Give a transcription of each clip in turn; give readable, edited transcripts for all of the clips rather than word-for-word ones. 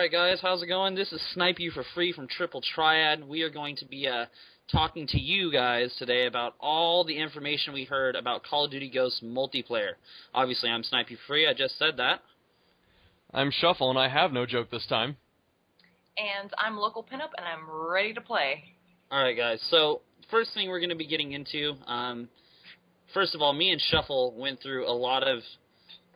Alright guys, how's it going? This is Snipe You for Free from Triad. We are going to be talking to you guys today about all the information we heard about Call of Duty Ghosts multiplayer. Obviously, I'm Snipe You for Free, I just said that. I'm Shuffle, and I have no joke this time. And I'm Local Pinup, and I'm ready to play. Alright guys, so first thing we're going to be getting into, first of all, me and Shuffle went through a lot of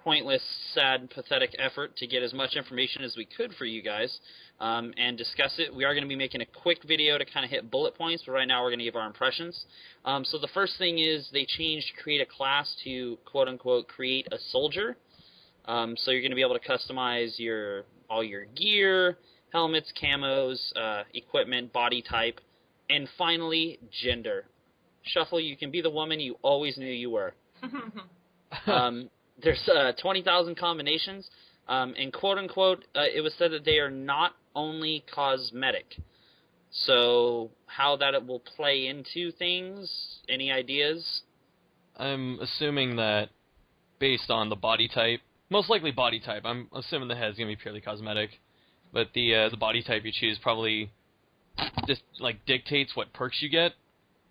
pointless, sad, pathetic effort to get as much information as we could for you guys and discuss it. We are going to be making a quick video to kind of hit bullet points, but right now we're going to give our impressions. So the first thing is they changed create a class to quote-unquote create a soldier. So you're going to be able to customize all your gear, helmets, camos, equipment, body type, and finally, gender. Shuffle, you can be the woman you always knew you were. There's 20,000 combinations, and quote-unquote, it was said that they are not only cosmetic. So how that it will play into things, any ideas? I'm assuming that based on the body type, most likely body type, I'm assuming the head's going to be purely cosmetic, but the body type you choose probably just like dictates what perks you get,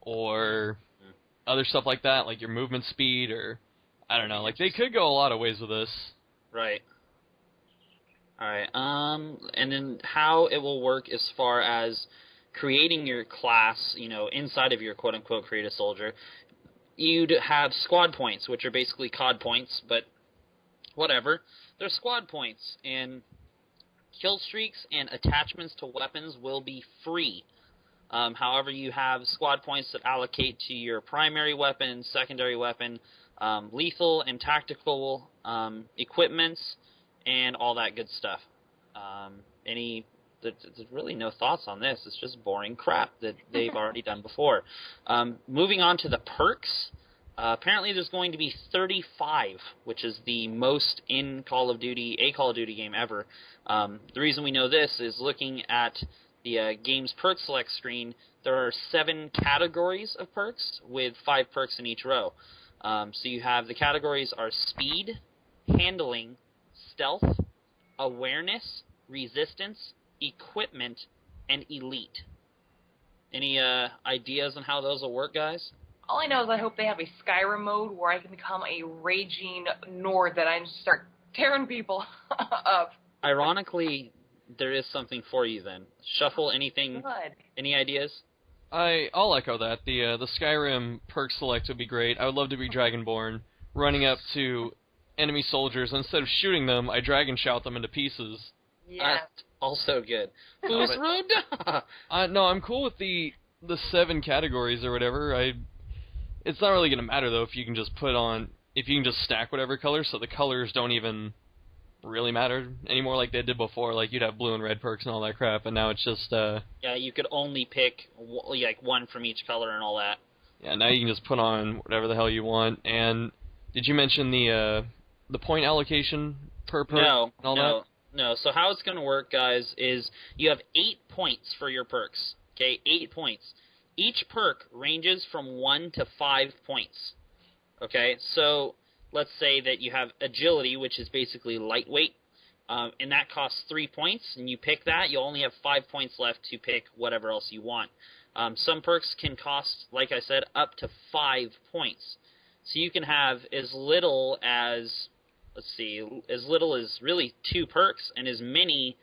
or other stuff like that, like your movement speed, or I don't know, like they could go a lot of ways with this. Right. Alright, and then how it will work as far as creating your class, you know, inside of your quote-unquote create a soldier. You'd have squad points, which are basically COD points, but whatever. They're squad points, and kill streaks and attachments to weapons will be free. However, you have squad points that allocate to your primary weapon, secondary weapon, lethal and tactical equipments, and all that good stuff. There's really no thoughts on this. It's just boring crap that they've already done before. Moving on to the perks. Apparently there's going to be 35, which is the most in Call of Duty, a Call of Duty game ever. The reason we know this is looking at the game's perk select screen, there are 7 categories of perks with 5 perks in each row. So you have, the categories are speed, handling, stealth, awareness, resistance, equipment, and elite. Any ideas on how those will work, guys? All I know is I hope they have a Skyrim mode where I can become a raging Nord that I just start tearing people up. Ironically, there is something for you then. Shuffle, anything, any ideas? I'll echo that. The Skyrim perk select would be great. I would love to be Dragonborn, running up to enemy soldiers, and instead of shooting them, I dragon shout them into pieces. Yeah. Also good. Who's rude? No, I'm cool with the 7 categories or whatever. It's not really going to matter, though, if you can just stack whatever colors, so the colors don't even really matter anymore like they did before. Like, you'd have blue and red perks and all that crap, and now it's just, yeah, you could only pick, like, one from each color and all that. Yeah, now you can just put on whatever the hell you want. And did you mention the point allocation per perk? No. So how it's going to work, guys, is you have 8 points for your perks. Okay, 8 points. Each perk ranges from 1 to 5 points. Okay, so let's say that you have agility, which is basically lightweight, and that costs 3 points, and you pick that, you'll only have 5 points left to pick whatever else you want. Some perks can cost, like I said, up to 5 points. So you can have as little as, as little as really 2 perks, and as many,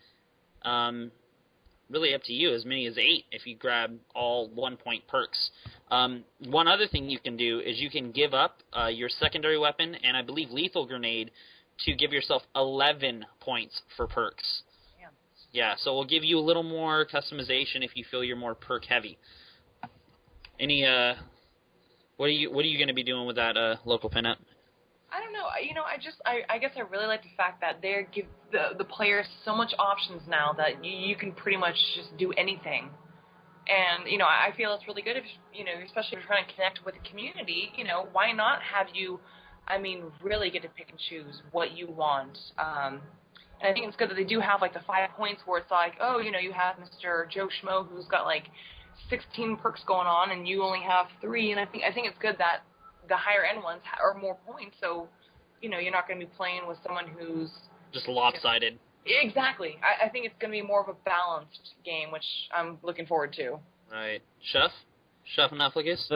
really up to you, as many as 8 if you grab all 1-point perks. One other thing you can do is you can give up your secondary weapon and I believe lethal grenade to give yourself 11 points for perks. Damn. Yeah, so we'll give you a little more customization if you feel you're more perk heavy. Any what are you going to be doing with that local pinup? I don't know. You know, I guess I really like the fact that they give the players so much options now that you can pretty much just do anything. And, you know, I feel it's really good if, you know, especially if you're trying to connect with the community, you know, why not have you, really get to pick and choose what you want. And I think it's good that they do have, like, the 5 points where it's like, oh, you know, you have Mr. Joe Schmo who's got, like, 16 perks going on and you only have 3. And I think it's good that the higher end ones are more points, so, you know, you're not going to be playing with someone who's just lopsided. Exactly. I think it's going to be more of a balanced game, which I'm looking forward to. Right. Chef? Chef Netflix?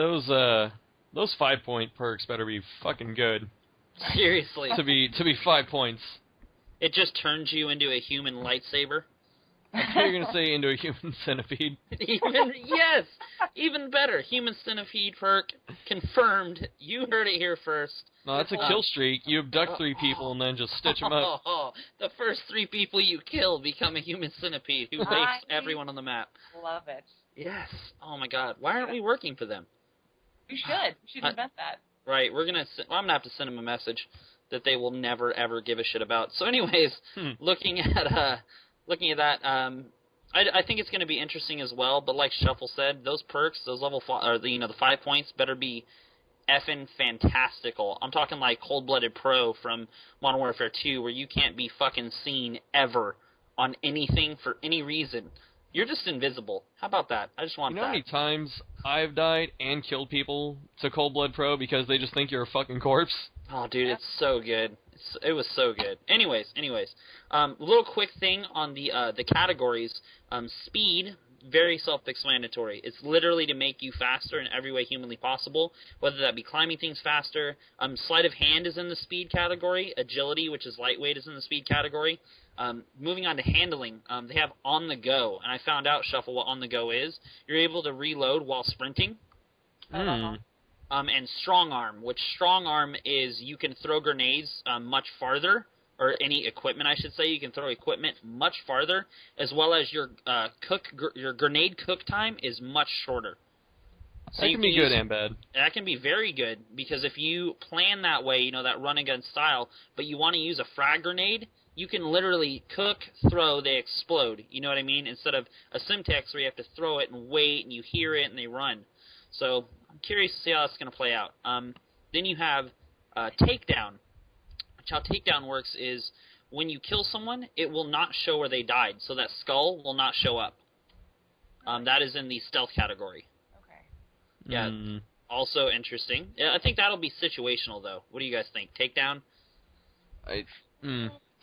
Those 5-point perks better be fucking good. Seriously. to be 5 points. It just turns you into a human lightsaber? I thought you were going to say into a human centipede. Yes! Even better. Human centipede perk. Confirmed. You heard it here first. No, that's a kill streak. You abduct 3 people and then just stitch them up. The first 3 people you kill become a human centipede who rapes everyone on the map. Love it. Yes. Oh my god. Why aren't we working for them? We should. We should invent that. Right. I'm gonna have to send them a message that they will never ever give a shit about. So, anyways, looking at that, I think it's going to be interesting as well. But like Shuffle said, those perks, those level 5, or the 5 points, better be effing fantastical. I'm talking like Cold-Blooded Pro from Modern Warfare 2, where you can't be fucking seen ever on anything for any reason. You're just invisible. How about that? I just want that. You know how many times I've died and killed people to Cold Blood Pro because they just think you're a fucking corpse? Oh, dude, it's so good. It was so good. Anyways, little quick thing on the categories. Speed, very self-explanatory. It's literally to make you faster in every way humanly possible, whether that be climbing things faster. Sleight of hand is in the speed category. Agility, which is lightweight, is in the speed category. Moving on to handling, they have on the go, and I found out, Shuffle, what on the go is. You're able to reload while sprinting. And strong arm, which strong arm is you can throw grenades much farther, or any equipment, I should say. You can throw equipment much farther, as well as your grenade cook time is much shorter. So that can be good and bad. That can be very good, because if you plan that way, that run and gun style, but you want to use a frag grenade, you can literally cook, throw, they explode. You know what I mean? Instead of a Simtex where you have to throw it and wait, and you hear it and they run. So I'm curious to see how that's going to play out. Then you have Takedown. Which how Takedown works is when you kill someone, it will not show where they died. So that skull will not show up. That is in the stealth category. Okay. Yeah. Also interesting. Yeah, I think that'll be situational, though. What do you guys think? Takedown?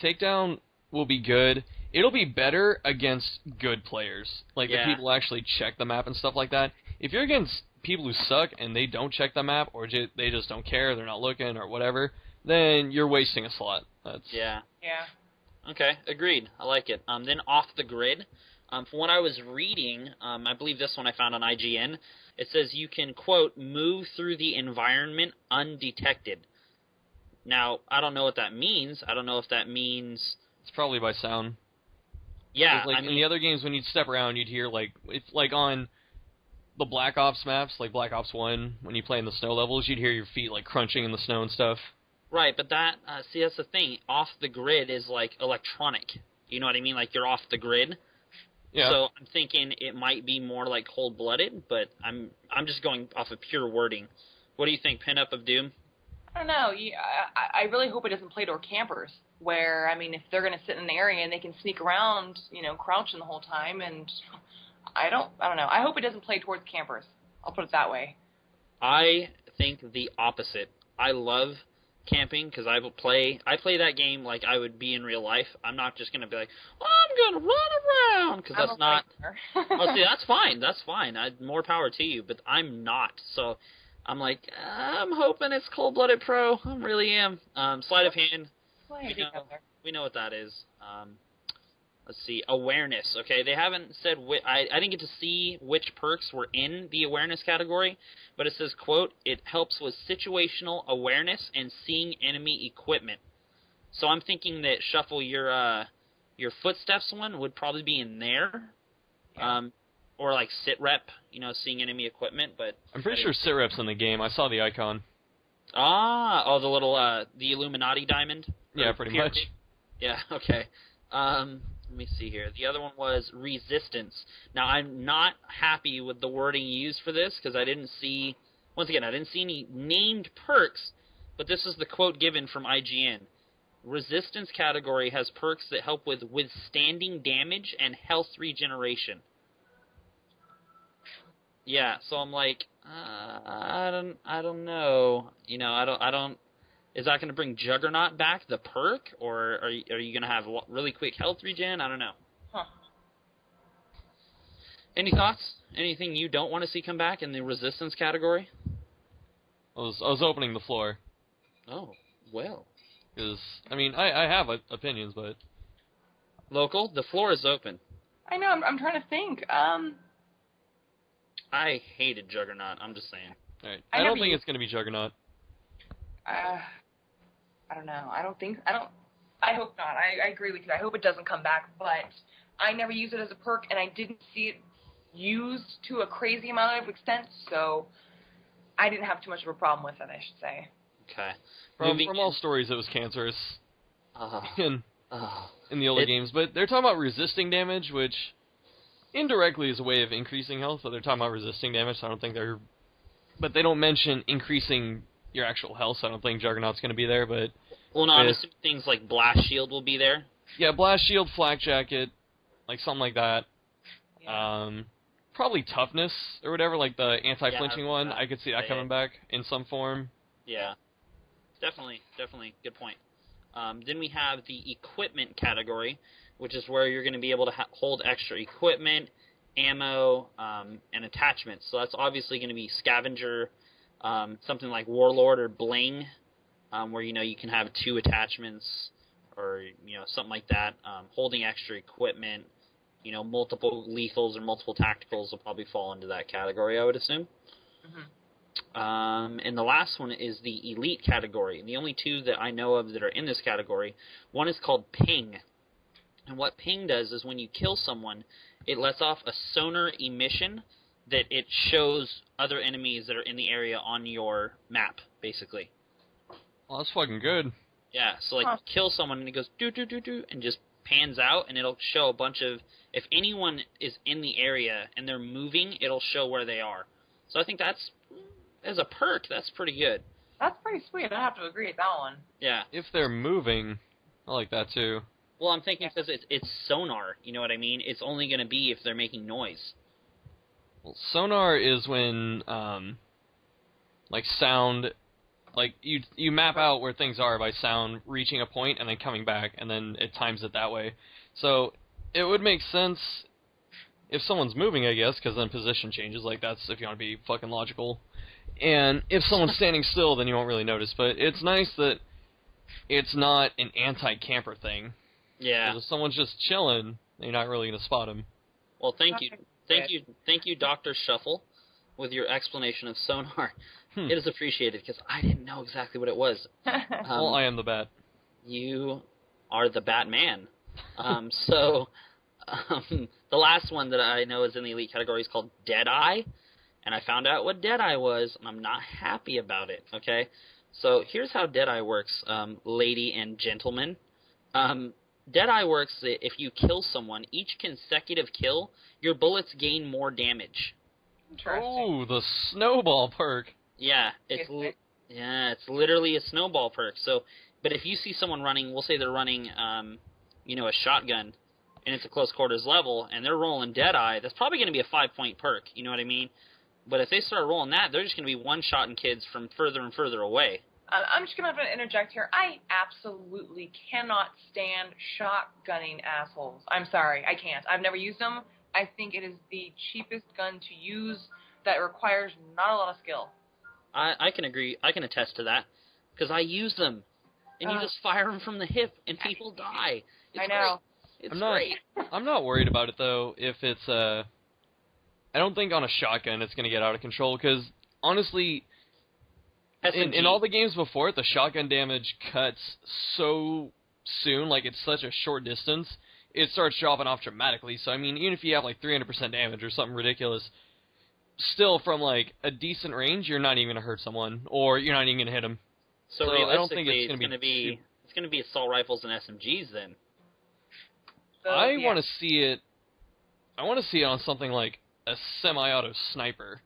Takedown will be good. It'll be better against good players. Like the people who actually check the map and stuff like that. If you're against people who suck and they don't check the map, or they just don't care, they're not looking, or whatever, then you're wasting a slot. Yeah. Yeah. Okay, agreed. I like it. Then off the grid. From what I was reading, I believe this one I found on IGN, it says you can, quote, move through the environment undetected. Now, I don't know what that means. I don't know if that means... It's probably by sound. Yeah, in the other games, when you'd step around, you'd hear, it's like on the Black Ops maps, like Black Ops 1, when you play in the snow levels, you'd hear your feet, crunching in the snow and stuff. Right, but that, that's the thing. Off the grid is, electronic. You know what I mean? Like, you're off the grid. Yeah. So I'm thinking it might be more like Cold-Blooded, but I'm just going off of pure wording. What do you think, Pinup of Doom? I don't know. I really hope it doesn't play toward campers, where, if they're going to sit in an area and they can sneak around, crouching the whole time, and I don't know. I hope it doesn't play towards campers. I'll put it that way. I think the opposite. I love camping because I play that game like I would be in real life. I'm not just going to be like, I'm going to run around, because that's not... Oh, see, that's fine. That's fine. More power to you, but I'm not. So... I'm like, I'm hoping it's Cold-Blooded Pro. I really am. Sleight of hand. We know what that is. Let's see. Awareness. Okay, they haven't said I didn't get to see which perks were in the awareness category, but it says, quote, it helps with situational awareness and seeing enemy equipment. So I'm thinking that, Shuffle, your footsteps one would probably be in there. Yeah. Or sit rep, seeing enemy equipment, but... I'm pretty sure sit rep's in the game. I saw the icon. The little, the Illuminati diamond? Yeah, pretty much. Yeah, okay. Let me see here. The other one was resistance. Now, I'm not happy with the wording used for this, because I didn't see any named perks, but this is the quote given from IGN. Resistance category has perks that help with withstanding damage and health regeneration. Yeah, so I'm like, I don't know. Is that going to bring Juggernaut back, the perk, or are you going to have really quick health regen? I don't know. Huh. Any thoughts? Anything you don't want to see come back in the resistance category? I was opening the floor. Oh, well. Because, I mean, I have opinions, but... Local, the floor is open. I know, I'm trying to think. I hated Juggernaut, I'm just saying. Alright, I don't think it's going to be Juggernaut. I don't know. I hope not. I agree with you. I hope it doesn't come back, but I never used it as a perk, and I didn't see it used to a crazy amount of extent, so I didn't have too much of a problem with it, I should say. Okay. From all stories, it was cancerous in the older games, but they're talking about resisting damage, which indirectly is a way of increasing health, but they're talking about resisting damage, so I don't think they're... But they don't mention increasing your actual health, so I don't think Juggernaut's going to be there, but... Well, no, I'm assuming things like Blast Shield will be there. Yeah, Blast Shield, Flak Jacket, like something like that. Yeah. Probably Toughness or whatever, like the anti-flinching one. I could see that coming back in some form. Yeah. Definitely. Good point. Then we have the equipment category, which is where you're going to be able to hold extra equipment, ammo, and attachments. So that's obviously going to be Scavenger, something like Warlord or Bling, where, you can have 2 attachments or, something like that. Holding extra equipment, multiple lethals or multiple tacticals will probably fall into that category, I would assume. Mm-hmm. And the last one is the Elite category. The only 2 that I know of that are in this category, one is called Ping. And what Ping does is when you kill someone, it lets off a sonar emission that it shows other enemies that are in the area on your map, basically. Well, that's fucking good. Yeah, so kill someone and it goes do and just pans out, and it'll show a bunch of... If anyone is in the area and they're moving, it'll show where they are. So I think that's... As a perk, that's pretty good. That's pretty sweet. I have to agree with that one. Yeah. If they're moving, I like that too. Well, I'm thinking because it's sonar, you know what I mean? It's only going to be if they're making noise. Well, sonar is when, sound, you map out where things are by sound reaching a point and then coming back, and then it times it that way. So, it would make sense if someone's moving, I guess, because then position changes, that's if you want to be fucking logical. And if someone's standing still, then you won't really notice. But it's nice that it's not an anti-camper thing. Yeah. Because if someone's just chilling, you're not really going to spot them. Well, thank you, Dr. Shuffle, with your explanation of sonar. It is appreciated, because I didn't know exactly what it was. Well, I am the Bat. You are the Batman. The last one that I know is in the Elite category is called Deadeye. And I found out what Deadeye was, and I'm not happy about it, okay? So here's how Deadeye works, lady and gentlemen. Deadeye works that if you kill someone, each consecutive kill, your bullets gain more damage. Interesting. Oh, the snowball perk. Yeah, it's literally a snowball perk. So, but if you see someone running, we'll say they're running, a shotgun, and it's a close quarters level, and they're rolling Deadeye, that's probably going to be a 5-point perk, you know what I mean? But if they start rolling that, they're just going to be one-shotting kids from further and further away. I'm just going to have to interject here. I absolutely cannot stand shotgunning assholes. I'm sorry, I can't. I've never used them. I think it is the cheapest gun to use that requires not a lot of skill. I can agree. I can attest to that. Because I use them. And you just fire them from the hip, and people die. It's I know. Great. It's great. I'm not worried about it, though, if it's... I don't think on a shotgun it's going to get out of control, because, honestly, in all the games before it, the shotgun damage cuts so soon, it's such a short distance, it starts dropping off dramatically. So, I mean, even if you have, 300% damage or something ridiculous, still, from, a decent range, you're not even going to hurt someone, or you're not even going to hit them. So I don't think it's going to be... It's going to be assault rifles and SMGs, then. So, I want to see it... I want to see it on something like a semi-auto sniper,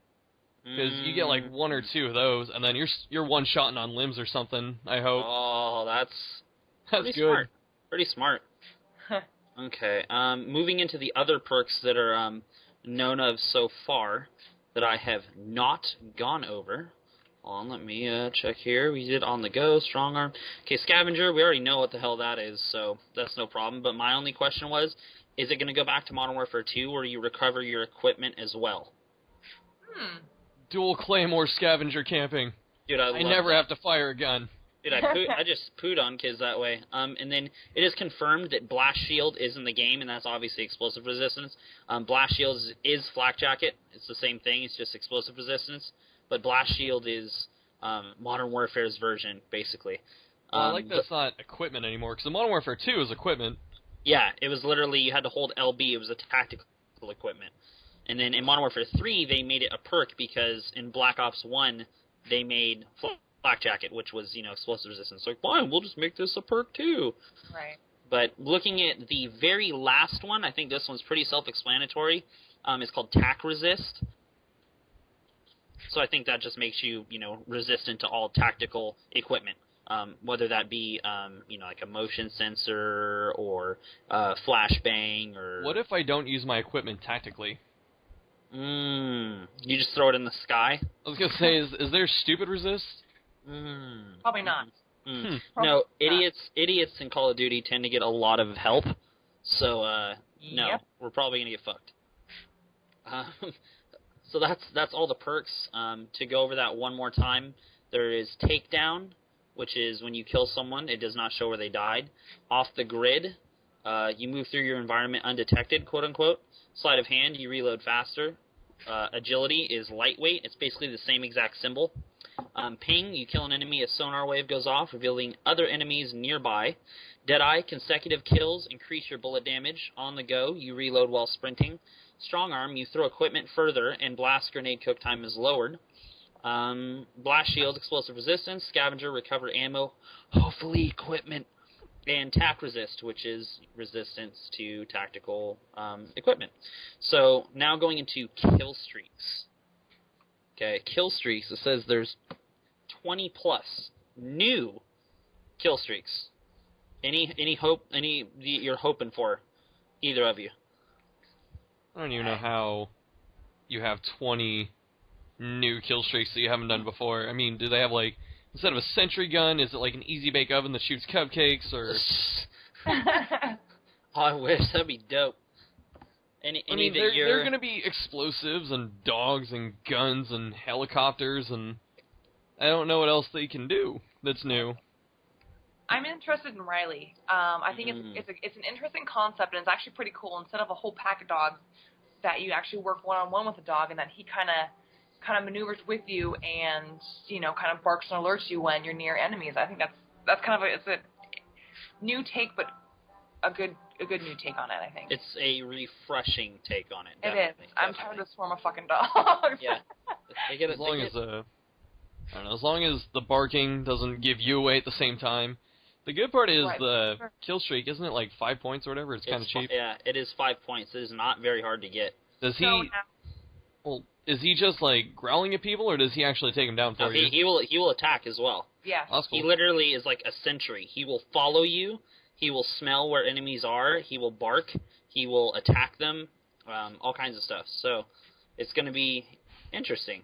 because you get 1 or 2 of those, and then you're one-shotting on limbs or something. I hope. Oh, that's good. Smart. Pretty smart. Okay. Moving into the other perks that are known of so far that I have not gone over. Let me check here. We did on the go, strong arm. Okay, scavenger, we already know what the hell that is, so that's no problem. But my only question was, is it going to go back to Modern Warfare 2 where you recover your equipment as well? Dual Claymore scavenger camping. Dude, I never have to fire a gun. Dude, I just pooed on kids that way. And then it is confirmed that Blast Shield is in the game, and that's obviously explosive resistance. Blast Shield is Flak Jacket. It's the same thing. It's just explosive resistance. But Blast Shield is Modern Warfare's version, basically. Well, I like that's not equipment anymore, because the Modern Warfare 2 is equipment. Yeah, it was literally, you had to hold LB. It was a tactical equipment. And then in Modern Warfare 3, they made it a perk because in Black Ops 1, they made Flak Jacket, which was, explosive resistance. So, fine, we'll just make this a perk too. Right. But looking at the very last one, I think this one's pretty self-explanatory. It's called Tac Resist. So I think that just makes you, resistant to all tactical equipment. Whether that be, like a motion sensor or flashbang or... What if I don't use my equipment tactically? You just throw it in the sky? I was going to say, is there stupid resist? Probably not. No, idiots in Call of Duty tend to get a lot of help. So, no, we're probably going to get fucked. So that's all the perks. To go over that one more time, there is Takedown, which is when you kill someone, it does not show where they died. Off the grid, you move through your environment undetected, quote-unquote. Sleight of hand, you reload faster. Agility is lightweight. It's basically the same exact symbol. Ping, you kill an enemy, a sonar wave goes off, revealing other enemies nearby. Deadeye, consecutive kills, increase your bullet damage. On the go, you reload while sprinting. Strong arm, you throw equipment further, and blast grenade cook time is lowered. Blast shield, explosive resistance. Scavenger, recover ammo, hopefully equipment. And tac resist, which is resistance to tactical equipment. So now going into kill streaks. Okay, kill streaks. It says there's 20 plus new kill streaks. Any hope? You're hoping for? Either of you? I don't even know how you have 20 new kill streaks that you haven't done before. I mean, do they have instead of a sentry gun, is it like an easy bake oven that shoots cupcakes, or? I wish, that'd be dope. They're going to be explosives and dogs and guns and helicopters, and I don't know what else they can do that's new. I'm interested in Riley. I think it's an interesting concept, and it's actually pretty cool. Instead of a whole pack of dogs, that you actually work one-on-one with a dog, and that he kind of maneuvers with you and kind of barks and alerts you when you're near enemies. I think that's kind of it's a new take, but a good new take on it. I think it's a refreshing take on it. It is. I'm tired of swarm of fucking dogs. Yeah, as long as the barking doesn't give you away at the same time. The good part is the kill streak, isn't it 5 points or whatever? It's kind of cheap. Yeah, it is 5 points. It is not very hard to get. Does he? Well, is he just growling at people, or does he actually take them down for you? He will attack as well. Yeah. That's cool. He literally is like a sentry. He will follow you. He will smell where enemies are. He will bark. He will attack them. All kinds of stuff. So it's going to be interesting.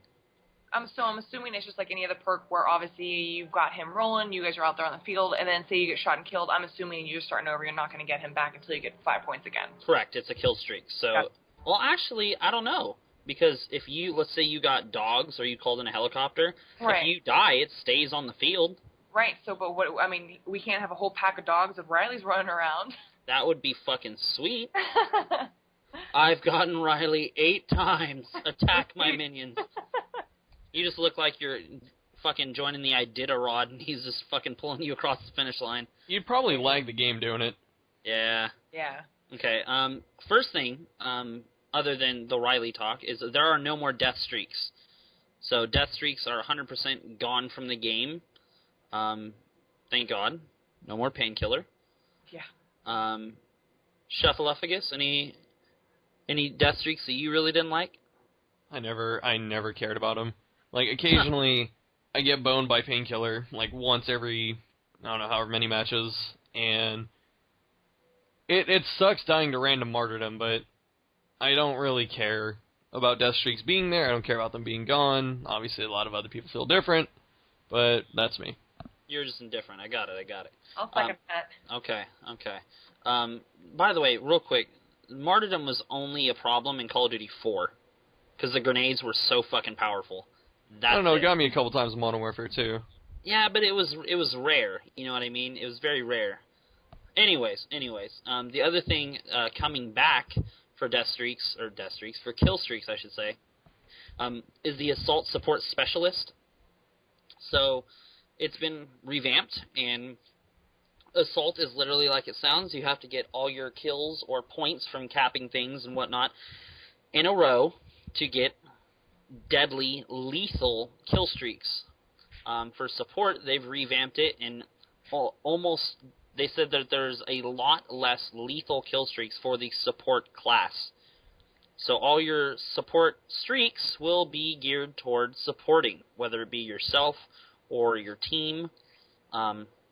I'm assuming it's just like any other perk where obviously you've got him rolling, you guys are out there on the field, and then say you get shot and killed. I'm assuming you're just starting over. You're not going to get him back until you get 5 points again. Correct. It's a kill streak. So, Well, actually, I don't know. Because if let's say you got dogs or you called in a helicopter, if you die, it stays on the field. Right. So, but we can't have a whole pack of dogs if Riley's running around. That would be fucking sweet. I've gotten Riley 8 times. Attack my minions. You just look like you're fucking joining the Iditarod, and he's just fucking pulling you across the finish line. You'd probably lag the game doing it. Yeah. Yeah. Okay. First thing, other than the Riley talk, is that there are no more death streaks. So death streaks are 100% gone from the game. Thank God. No more painkiller. Yeah. Shuffleupagus, any death streaks that you really didn't like? I never cared about them. Occasionally, I get boned by painkiller, once every, I don't know, however many matches, and it sucks dying to random martyrdom, but I don't really care. about Deathstreaks being there. I don't care about them being gone. Obviously, a lot of other people feel different, but that's me. You're just indifferent. I got it. I'll second that. Okay. By the way, real quick, martyrdom was only a problem in Call of Duty 4 because the grenades were so fucking powerful. I don't know. It got me a couple times in Modern Warfare 2. Yeah, but it was rare. You know what I mean? It was very rare. Anyways, the other thing coming back for for Killstreaks, I should say, is the Assault Support Specialist. So it's been revamped, and Assault is literally like it sounds. You have to get all your kills or points from capping things and whatnot in a row to get deadly, lethal kill streaks. For support, they've revamped it, and almost they said that there's a lot less lethal kill streaks for the support class. So all your support streaks will be geared towards supporting, whether it be yourself or your team,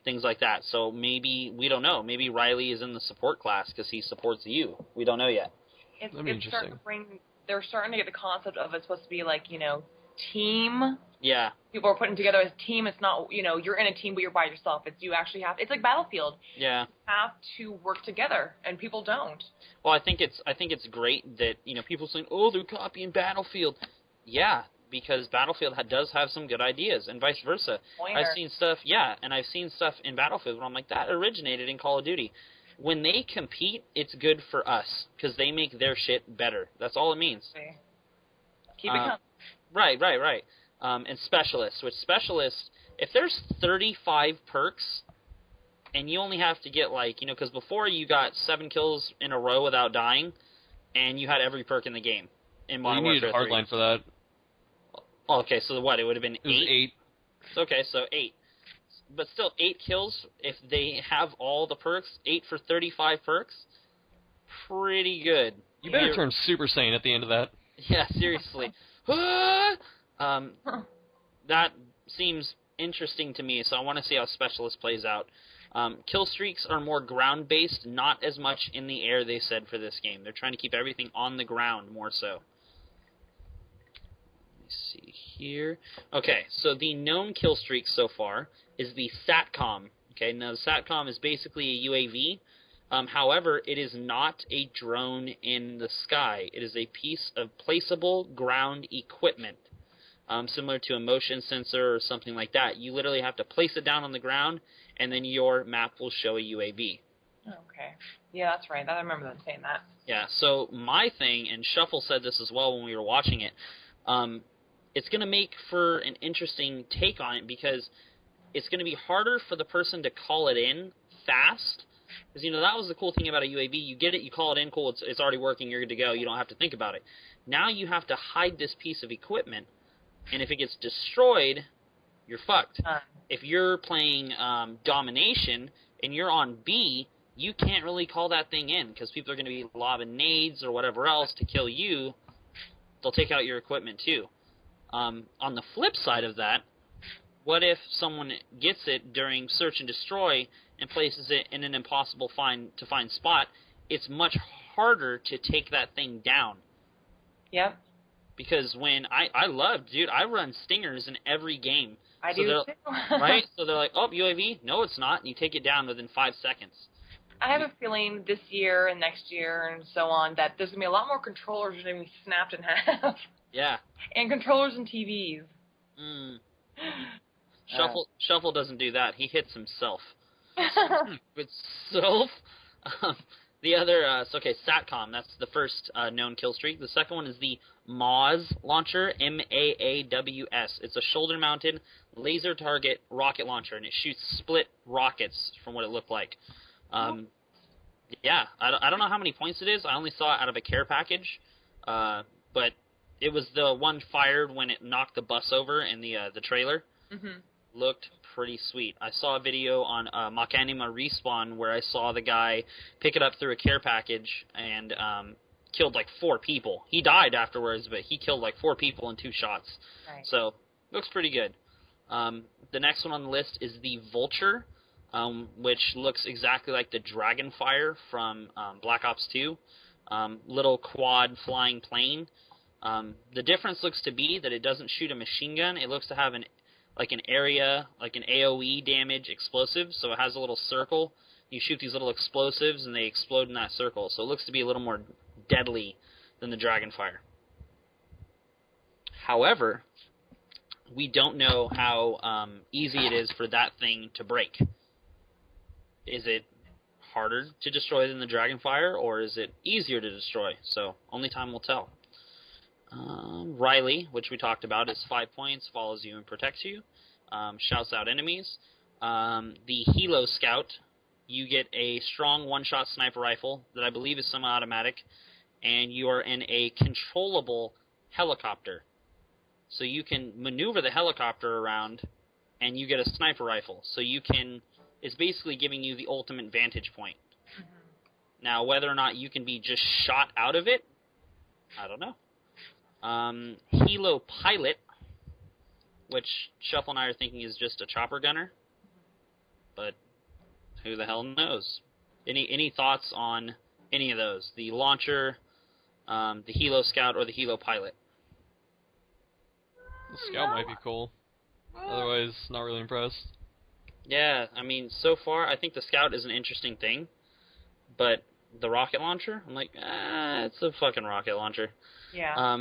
things like that. So maybe, we don't know, maybe Riley is in the support class because he supports you. We don't know yet. That'd be interesting. They're starting to get the concept of it's supposed to be like, team. Yeah. People are putting together as a team. It's not, you're in a team, but you're by yourself. It's you actually have. It's like Battlefield. Yeah. You have to work together, and people don't. Well, I think it's great that people saying, oh, they're copying Battlefield. Yeah, because Battlefield does have some good ideas, and vice versa. Pointer. I've seen stuff in Battlefield where I'm like, that originated in Call of Duty. When they compete, it's good for us because they make their shit better. That's all it means. Okay. Keep it coming. Right. And specialists, if there's 35 perks, and you only have to get because before you got 7 kills in a row without dying, and you had every perk in the game. In Modern you needed Warfare hardline 3. for that. Oh, okay, so what? It would have been 8? It was 8. Okay, so 8. But still, 8 kills, if they have all the perks, 8 for 35 perks, pretty good. You better turn Super Saiyan at the end of that. Yeah, seriously. That seems interesting to me, so I want to see how Specialist plays out. Kill streaks are more ground-based, not as much in the air, they said, for this game. They're trying to keep everything on the ground more so. Let me see here. Okay, so the known kill streak so far is the SATCOM. Okay, now the SATCOM is basically a UAV. However, it is not a drone in the sky. It is a piece of placeable ground equipment, similar to a motion sensor or something like that. You literally have to place it down on the ground, and then your map will show a UAV. Okay. Yeah, that's right. I remember them saying that. Yeah, so my thing, and Shuffle said this as well when we were watching it, it's going to make for an interesting take on it because it's going to be harder for the person to call it in fast. Because, that was the cool thing about a UAV. You get it, you call it in, cool, it's already working, you're good to go, you don't have to think about it. Now you have to hide this piece of equipment, and if it gets destroyed, you're fucked. If you're playing Domination, and you're on B, you can't really call that thing in, because people are going to be lobbing nades or whatever else to kill you. They'll take out your equipment too. On the flip side of that, what if someone gets it during search and destroy and places it in an impossible to find spot? It's much harder to take that thing down. Yep. Because when I run stingers in every game. I do too. Right? So they're like, oh, UAV? No, it's not. And you take it down within 5 seconds. I have a feeling this year and next year and so on that there's going to be a lot more controllers that are going to be snapped in half. Yeah. And controllers and TVs. Shuffle doesn't do that. He hits himself. Itself. The other, SATCOM. That's the first known kill streak. The second one is the MAWS launcher, MAAWS. It's a shoulder-mounted laser target rocket launcher, and it shoots split rockets from what it looked like. Yeah, I don't know how many points it is. I only saw it out of a care package, but it was the one fired when it knocked the bus over in the trailer. Mm-hmm. Looked pretty sweet. I saw a video on Machinima Respawn where I saw the guy pick it up through a care package and killed 4 people. He died afterwards, but he killed 4 people in 2 shots. Right. So, looks pretty good. The next one on the list is the Vulture, which looks exactly like the Dragonfire from Black Ops 2. Little quad flying plane. The difference looks to be that it doesn't shoot a machine gun. It looks to have an area, like an AoE damage explosive, so it has a little circle. You shoot these little explosives, and they explode in that circle. So it looks to be a little more deadly than the Dragonfire. However, we don't know how easy it is for that thing to break. Is it harder to destroy than the Dragonfire, or is it easier to destroy? So only time will tell. Riley, which we talked about, is 5 points, follows you and protects you, shouts out enemies. The Helo Scout, you get a strong one-shot sniper rifle that I believe is semi-automatic, and you are in a controllable helicopter. So you can maneuver the helicopter around, and you get a sniper rifle. So you can... It's basically giving you the ultimate vantage point. Mm-hmm. Now, whether or not you can be just shot out of it, I don't know. Helo Pilot, which Shuffle and I are thinking is just a chopper gunner, but who the hell knows? Any thoughts on any of those? The Launcher, the Helo Scout, or the Helo Pilot? The Scout might be cool. Otherwise, not really impressed. Yeah, I mean, so far, I think the Scout is an interesting thing, but the rocket launcher, I'm like, it's a fucking rocket launcher. Yeah.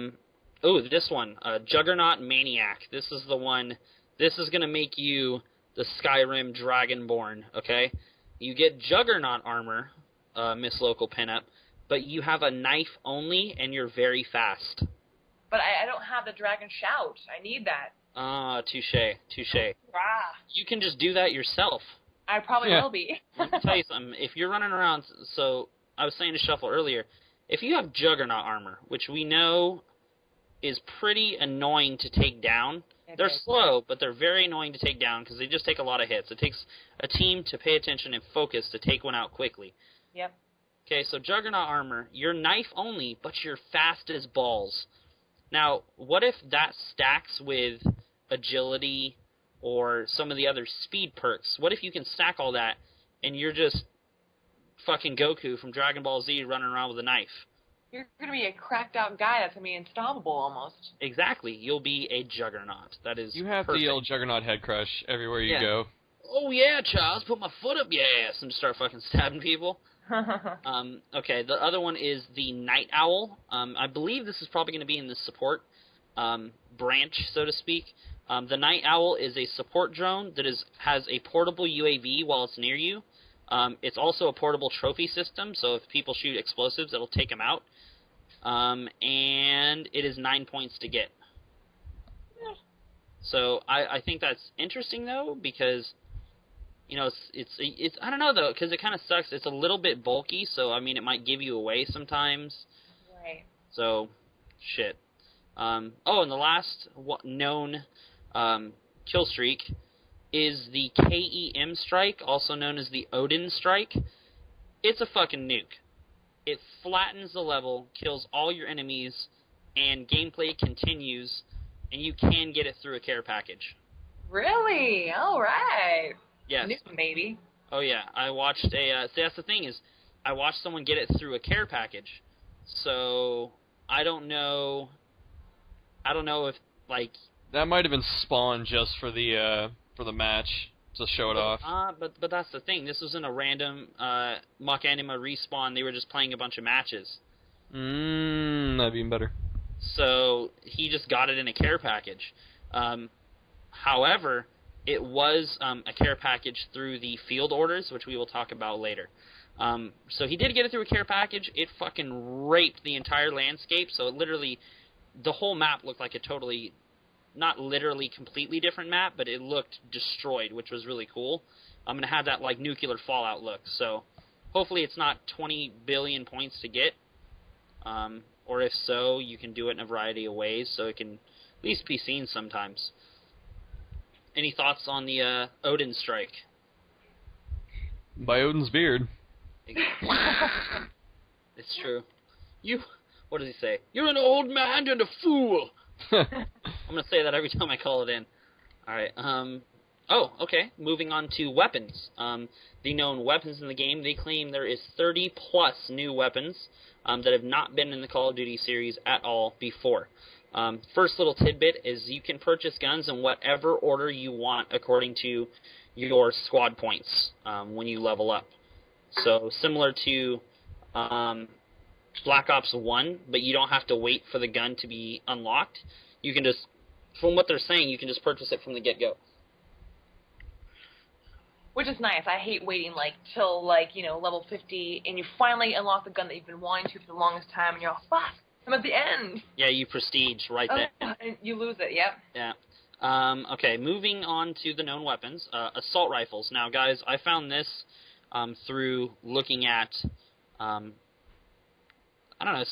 This one, Juggernaut Maniac. This is the one, this is going to make you the Skyrim Dragonborn, okay? You get Juggernaut armor, Miss Local Pinup, but you have a knife only, and you're very fast. But I don't have the Dragon Shout. I need that. Touche. You can just do that yourself. I probably will be. Let me tell you something. If you're running around, so I was saying to Shuffle earlier, if you have Juggernaut armor, which we know is pretty annoying to take down, they're slow, but they're very annoying to take down because they just take a lot of hits. It takes a team to pay attention and focus to take one out quickly. Yep. Okay, so Juggernaut armor, you're knife only, but you're fast as balls. Now, what if that stacks with agility or some of the other speed perks? What if you can stack all that and you're just fucking Goku from Dragon Ball Z running around with a knife? You're going to be a cracked out guy that's going to be unstoppable almost. Exactly. You'll be a Juggernaut. That is You have perfect. the old Juggernaut head crush everywhere you go. Oh yeah, Charles, put my foot up your ass and start fucking stabbing people. Okay, the other one is the Night Owl. I believe this is probably going to be in the support branch, so to speak. The Night Owl is a support drone that has a portable UAV while it's near you. It's also a portable trophy system, so if people shoot explosives, it'll take them out. And it is 9 points to get. So I think that's interesting, though, because... You know, it's I don't know, though, because it kind of sucks. It's a little bit bulky, so, I mean, it might give you away sometimes. Right. So, shit. And the last known kill streak is the KEM strike, also known as the Odin strike. It's a fucking nuke. It flattens the level, kills all your enemies, and gameplay continues, and you can get it through a care package. Really? All right. Yes. Maybe. Oh yeah, I watched see, that's the thing is, I watched someone get it through a care package. So I don't know if like that might have been spawned just for the match to show it off. But that's the thing. This wasn't a random Mach Anima respawn. They were just playing a bunch of matches. That'd be even better. So he just got it in a care package. However, it was a care package through the field orders, which we will talk about later. So he did get it through a care package. It fucking raped the entire landscape, so it literally, the whole map looked like a totally, not literally completely different map, but it looked destroyed, which was really cool. I'm going to have that like nuclear fallout look, so hopefully it's not 20 billion points to get, or if so, you can do it in a variety of ways, so it can at least be seen sometimes. Any thoughts on the Odin strike? By Odin's beard. It's true. What does he say? You're an old man and a fool! I'm going to say that every time I call it in. Alright, Oh, okay. Moving on to weapons. The known weapons in the game, they claim there is 30-plus new weapons that have not been in the Call of Duty series at all before. First little tidbit is you can purchase guns in whatever order you want according to your squad points when you level up. So similar to Black Ops 1, but you don't have to wait for the gun to be unlocked. You can just, from what they're saying, you can just purchase it from the get-go. Which is nice. I hate waiting, till, level 50, and you finally unlock the gun that you've been wanting to for the longest time, and you're all, fuck, I'm at the end. Yeah, you prestige right there. And you lose it, yep. Yeah. Okay, moving on to the known weapons. Assault rifles. Now, guys, I found this through looking at, I don't know,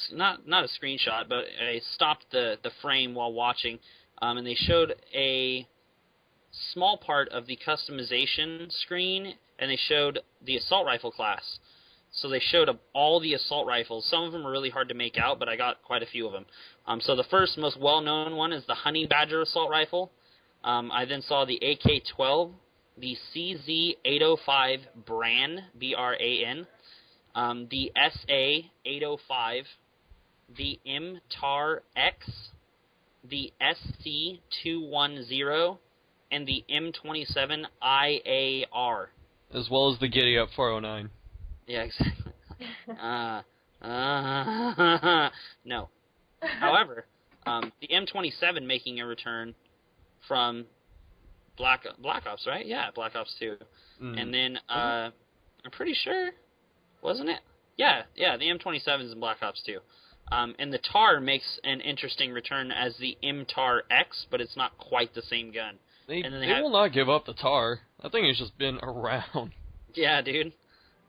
not a screenshot, but I stopped the frame while watching, and they showed a small part of the customization screen, and they showed the assault rifle class. So they showed all the assault rifles. Some of them are really hard to make out, but I got quite a few of them. So the first, most well-known one is the Honey Badger assault rifle. I then saw the AK-12, the CZ-805 Bran, B-R-A-N, the SA-805, the MTAR-X, the SC-210, and the M27 IAR. As well as the Giddy Up 409. Yeah, exactly. No. However, the M27 making a return from Black Ops, right? Yeah, Black Ops 2. Mm. And then, I'm pretty sure, wasn't it? Yeah, the M27 is in Black Ops 2. And the TAR makes an interesting return as the MTAR-X, but it's not quite the same gun. They will not give up the TAR. That thing has just been around. Yeah, dude.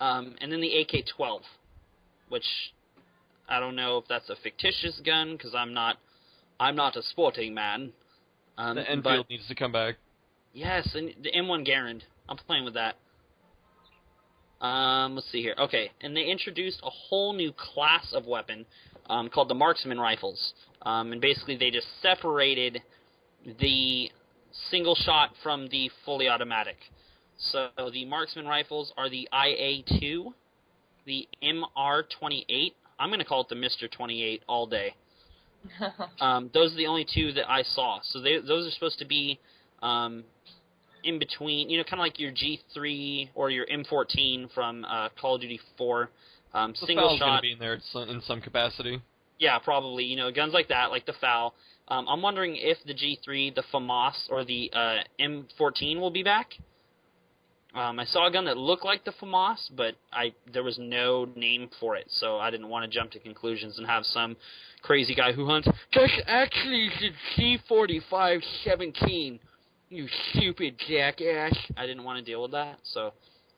And then the AK-12, which I don't know if that's a fictitious gun, because I'm not a sporting man. The Enfield needs to come back. Yes, and the M1 Garand. I'm playing with that. Let's see here. Okay, and they introduced a whole new class of weapon called the Marksman Rifles. And basically they just separated the single shot from the fully automatic. So the Marksman Rifles are the IA-2, the MR-28. I'm going to call it the Mr. 28 all day. Those are the only two that I saw. So those are supposed to be in between, kind of like your G3 or your M14 from Call of Duty 4. Single shot. Going to be in there in some capacity. Yeah, probably. Guns like that, like the FAL. I'm wondering if the G3, the FAMAS, or the M14 will be back. I saw a gun that looked like the FAMAS, but there was no name for it, so I didn't want to jump to conclusions and have some crazy guy who hunts, that's actually the G45-17, you stupid jackass. I didn't want to deal with that, so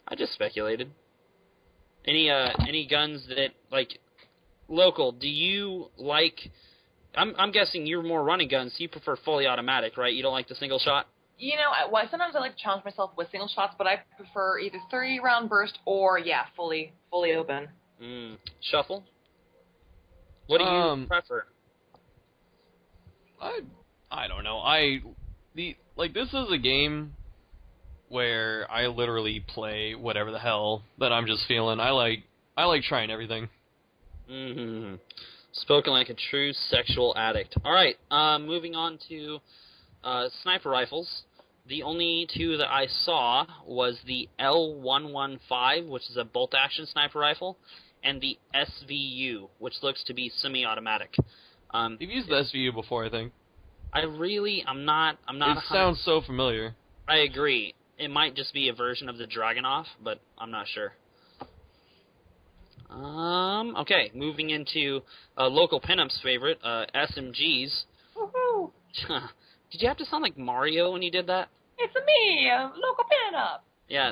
I just speculated. Any guns that, local, do you like... I'm guessing you're more running guns, so you prefer fully automatic, right? You don't like the single shot? Sometimes I like to challenge myself with single shots, but I prefer either 30-round burst or, fully open. Shuffle? What do you prefer? I don't know. This is a game where I literally play whatever the hell that I'm just feeling. I like trying everything. Mm-hmm. Spoken like a true sexual addict. All right, moving on to sniper rifles. The only two that I saw was the L115, which is a bolt-action sniper rifle, and the SVU, which looks to be semi-automatic. You've used the SVU before, I think. I'm not. It sounds so familiar. I agree. It might just be a version of the Dragunov, but I'm not sure. Okay, moving into a local pinups favorite, SMGs. Woohoo! Did you have to sound like Mario when you did that? It's me, a local pinup. Yeah,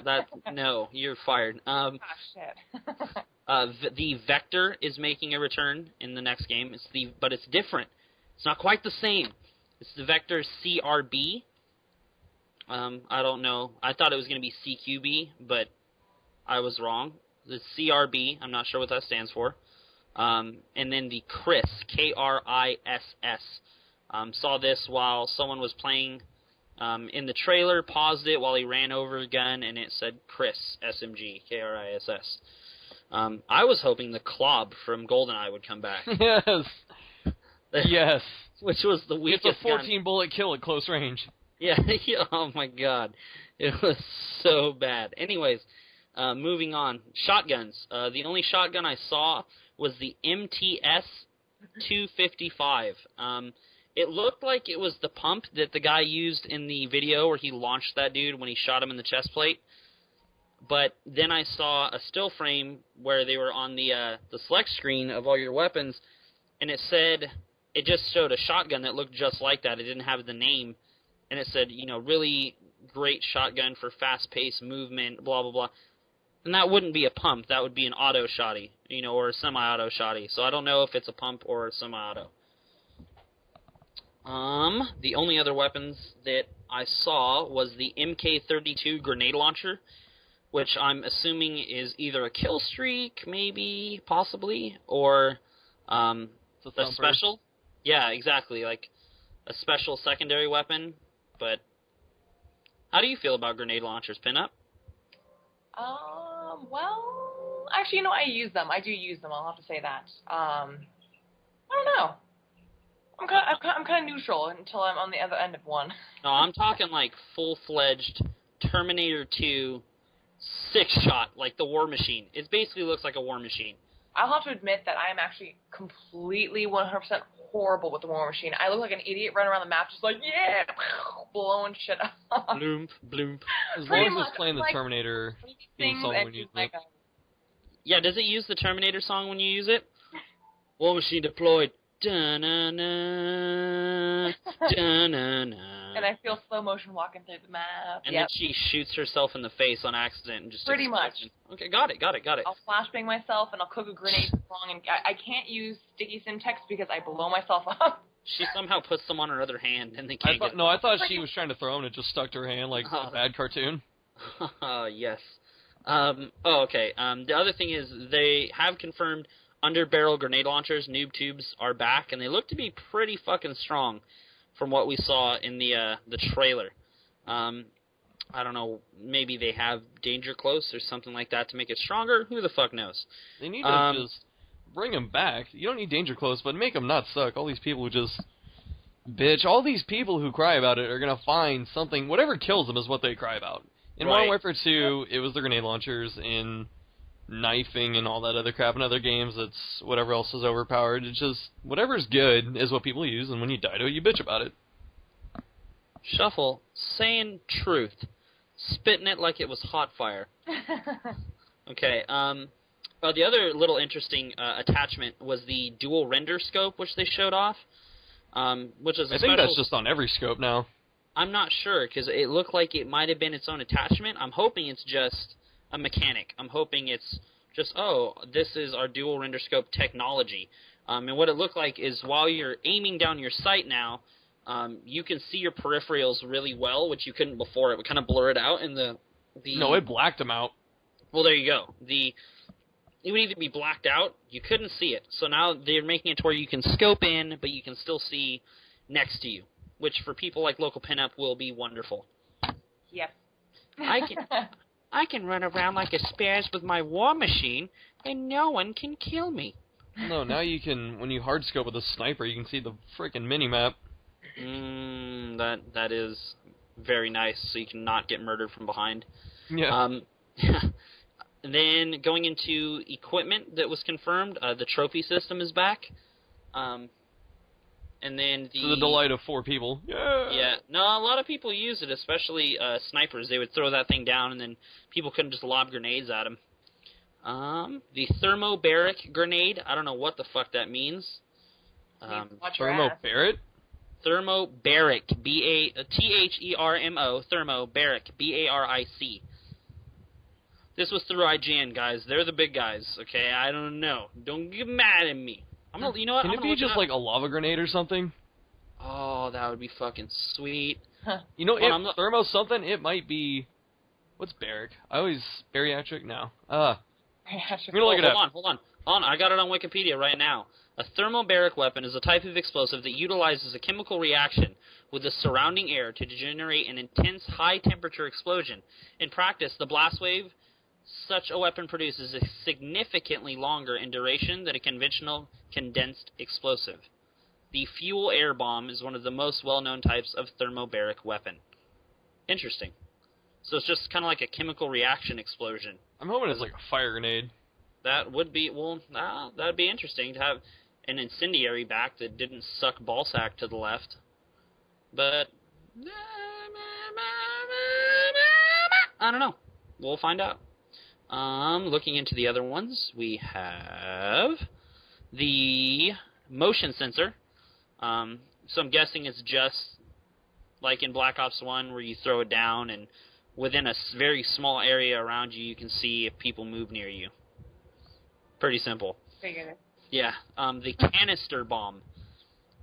no, you're fired. Shit. The Vector is making a return in the next game. But it's different. It's not quite the same. It's the Vector CRB. I don't know. I thought it was going to be CQB, but I was wrong. The CRB, I'm not sure what that stands for. And then the KRISS, K-R-I-S-S. Saw this while someone was playing In the trailer, paused it while he ran over a gun, and it said Chris, SMG, Kriss. I was hoping the Klob from GoldenEye would come back. Yes. Yes. Which was the weakest It's a 14-bullet kill at close range. Yeah, oh my god. It was so bad. Anyways, moving on. Shotguns. The only shotgun I saw was the MTS 255. It looked like it was the pump that the guy used in the video where he launched that dude when he shot him in the chest plate. But then I saw a still frame where they were on the select screen of all your weapons, and it just showed a shotgun that looked just like that. It didn't have the name, and it said, really great shotgun for fast-paced movement, blah, blah, blah. And that wouldn't be a pump. That would be an auto shotty, or a semi-auto shotty. So I don't know if it's a pump or a semi-auto. The only other weapons that I saw was the MK32 grenade launcher, which I'm assuming is either a Killstreak, maybe, possibly, or a special. Yeah, exactly, like a special secondary weapon. But how do you feel about grenade launchers, Pinup? Well, actually, I use them. I do use them. I'll have to say that. I don't know. I'm kind of neutral until I'm on the other end of one. No, I'm talking like full-fledged Terminator 2 6-shot, like the War Machine. It basically looks like a War Machine. I'll have to admit that I am actually completely 100% horrible with the War Machine. I look like an idiot running around the map just like, yeah, blowing shit up. Bloomp, bloomp. As long as it's playing the Terminator theme song when you use it. Yeah, does it use the Terminator song when you use it? War Machine deployed. Da-na-na, da-na-na. And I feel slow motion walking through the map. And then she shoots herself in the face on accident and just pretty explodes. much. Okay, got it. I'll flashbang myself and I'll cook a grenade wrong, and I can't use sticky Simtex because I blow myself up. She somehow puts them on her other hand and they can't get... No, I thought she was trying to throw them and it just stuck to her hand like a bad cartoon. Yes. Okay. The other thing is they have confirmed under-barrel grenade launchers, noob tubes, are back, and they look to be pretty fucking strong from what we saw in the trailer. I don't know, maybe they have danger close or something like that to make it stronger. Who the fuck knows? They need to just bring them back. You don't need danger close, but make them not suck. All these people who just bitch, all these people who cry about it are going to find something. Whatever kills them is what they cry about. In Modern Warfare 2, it was the grenade launchers. In knifing and all that other crap. In other games, it's whatever else is overpowered. It's just, whatever's good is what people use, and when you die to it, you bitch about it. Shuffle, saying truth. Spitting it like it was hot fire. Okay, the other little interesting attachment was the dual render scope, which they showed off, which is I think that's just on every scope now. I'm not sure, because it looked like it might have been its own attachment. I'm hoping it's just a mechanic. I'm hoping it's just, this is our dual render scope technology. And what it looked like is while you're aiming down your sight now, you can see your peripherals really well, which you couldn't before. It would kind of blur it out in the... No, it blacked them out. Well, there you go. It would either be blacked out, you couldn't see it. So now they're making it to where you can scope in, but you can still see next to you, which for people like Local Pinup will be wonderful. Yep. I can run around like a spaz with my War Machine, and no one can kill me. No, now you can, when you hardscope with a sniper, you can see the frickin' minimap. That is very nice, so you can not get murdered from behind. Yeah. And then going into equipment that was confirmed, the trophy system is back. And then to the delight of 4 people. Yeah. Yeah. No, a lot of people use it, especially snipers. They would throw that thing down, and then people couldn't just lob grenades at them. The thermobaric grenade. I don't know what the fuck that means. Thermobaric? Thermobaric. Thermo. Thermobaric. BARIC. This was through IGN, guys. They're the big guys, okay? I don't know. Don't get mad at me. You know what? Can it be just like a lava grenade or something? Oh, that would be fucking sweet. You know, thermo something, it might be... What's baric? Bariatric? No. I'm gonna look it up. Hold on. I got it on Wikipedia right now. A thermobaric weapon is a type of explosive that utilizes a chemical reaction with the surrounding air to generate an intense high-temperature explosion. In practice, the blast wave such a weapon produces is significantly longer in duration than a conventional condensed explosive. The fuel air bomb is one of the most well-known types of thermobaric weapon. Interesting. So it's just kind of like a chemical reaction explosion. I'm hoping it's like a fire grenade. That would be, that would be interesting to have an incendiary back that didn't suck ballsack to the left. But, I don't know. We'll find out. Looking into the other ones, we have the motion sensor. So I'm guessing it's just like in Black Ops 1 where you throw it down and within a very small area around you, you can see if people move near you. Pretty simple. Figured it. Yeah. The canister bomb.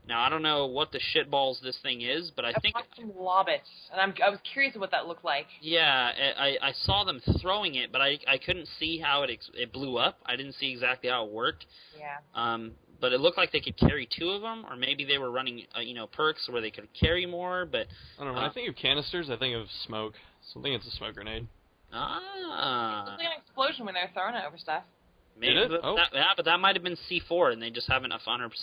Now, I don't know what the shitballs this thing is, but I think... watched them lob it, and I was curious what that looked like. Yeah, I saw them throwing it, but I couldn't see how it blew up. I didn't see exactly how it worked. Yeah. But it looked like they could carry two of them, or maybe they were running, perks where they could carry more, but... I don't know. When I think of canisters, I think of smoke. So I think it's a smoke grenade. Ah. It looks like an explosion when they're throwing it over stuff. Maybe, Did it? Oh. But that might have been C4, and they just haven't 100%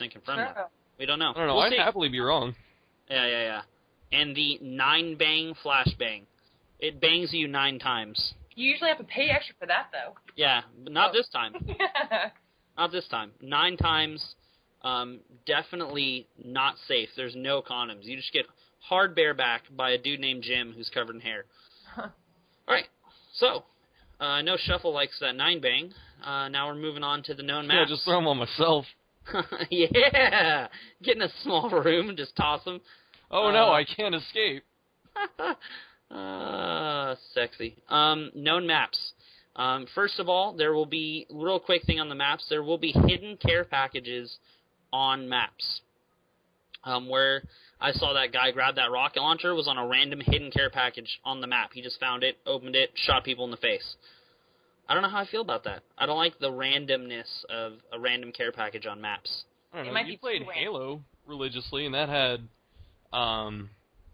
confirmed Sure. that. We don't know. I don't know. We'll I'd see. happily be wrong. Yeah. And the 9-bang flashbang. It bangs you 9 times. You usually have to pay extra for that, though. Yeah, but not this time. Yeah. Not this time. 9 times, definitely not safe. There's no condoms. You just get hard bareback by a dude named Jim who's covered in hair. Alright, so, I know Shuffle likes that 9-bang. Now we're moving on to the known maps. Yeah, just throw them on myself. Yeah! Get in a small room and just toss them. Oh no, I can't escape. Sexy. Known maps. First of all, there will be, real quick thing on the maps, there will be hidden care packages on maps. Where I saw that guy grab that rocket launcher was on a random hidden care package on the map. He just found it, opened it, shot people in the face. I don't know how I feel about that. I don't like the randomness of a random care package on maps. I don't It know. might You be played too Halo religiously, and that had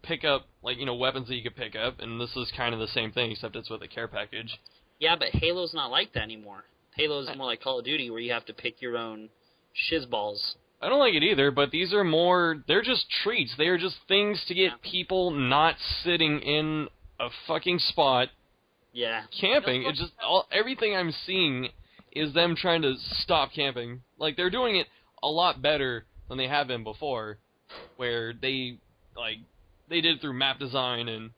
pick up, weapons that you could pick up, and this is kind of the same thing, except it's with a care package. Yeah, but Halo's not like that anymore. Halo's more like Call of Duty, where you have to pick your own shizballs. I don't like it either, but these are they're just treats. They are just things to get people not sitting in a fucking spot Yeah. camping. It's just, everything I'm seeing is them trying to stop camping. Like, they're doing it a lot better than they have been before, where they did it through map design and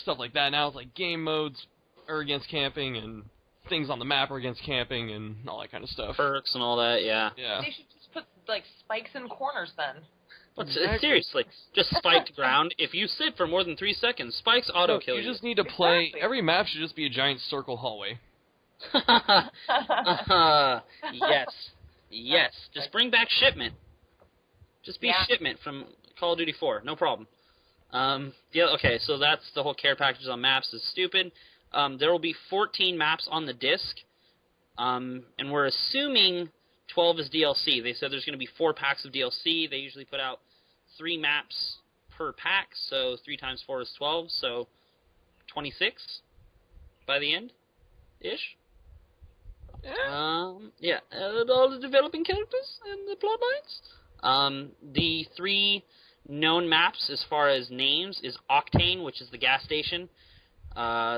stuff like that. Now it's like game modes are against camping, and things on the map are against camping, and all that kind of stuff. Perks and all that, yeah. Yeah. They should just put, spikes in corners, then. Seriously, just spiked ground. If you sit for more than 3 seconds, spikes auto-kill you. You just need to play... Exactly. Every map should just be a giant circle hallway. Yes. Just bring back Shipment. Just be Yeah. Shipment from Call of Duty 4. No problem. Okay, so that's the whole care packages on maps is stupid. There will be 14 maps on the disc, and we're assuming 12 is DLC. They said there's going to be 4 packs of DLC. They usually put out 3 maps per pack, so 3 times 4 is 12, so 26 by the end-ish. Yeah. And all the developing characters and the plot lines. The 3 known maps as far as names is Octane, which is the gas station,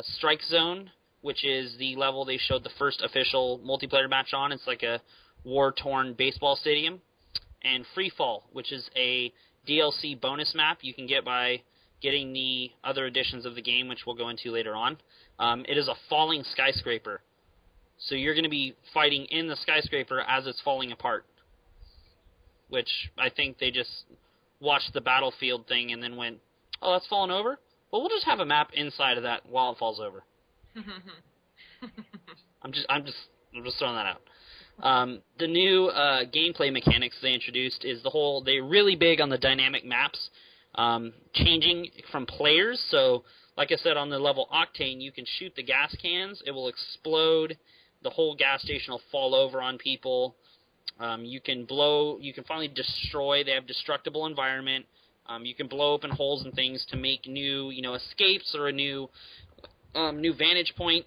Strike Zone, which is the level they showed the first official multiplayer match on. It's like a war-torn baseball stadium. And Freefall, which is a DLC bonus map you can get by getting the other editions of the game, which we'll go into later on. It is a falling skyscraper. So you're going to be fighting in the skyscraper as it's falling apart. Which I think they just watched the Battlefield thing and then went, oh, that's falling over? Well, we'll just have a map inside of that while it falls over. I'm just throwing that out. The new gameplay mechanics they introduced is they're really big on the dynamic maps, changing from players. So, like I said, on the level Octane, you can shoot the gas cans, it will explode, the whole gas station will fall over on people. You can finally destroy, they have destructible environment, You can blow open holes and things to make new, escapes or a new vantage point,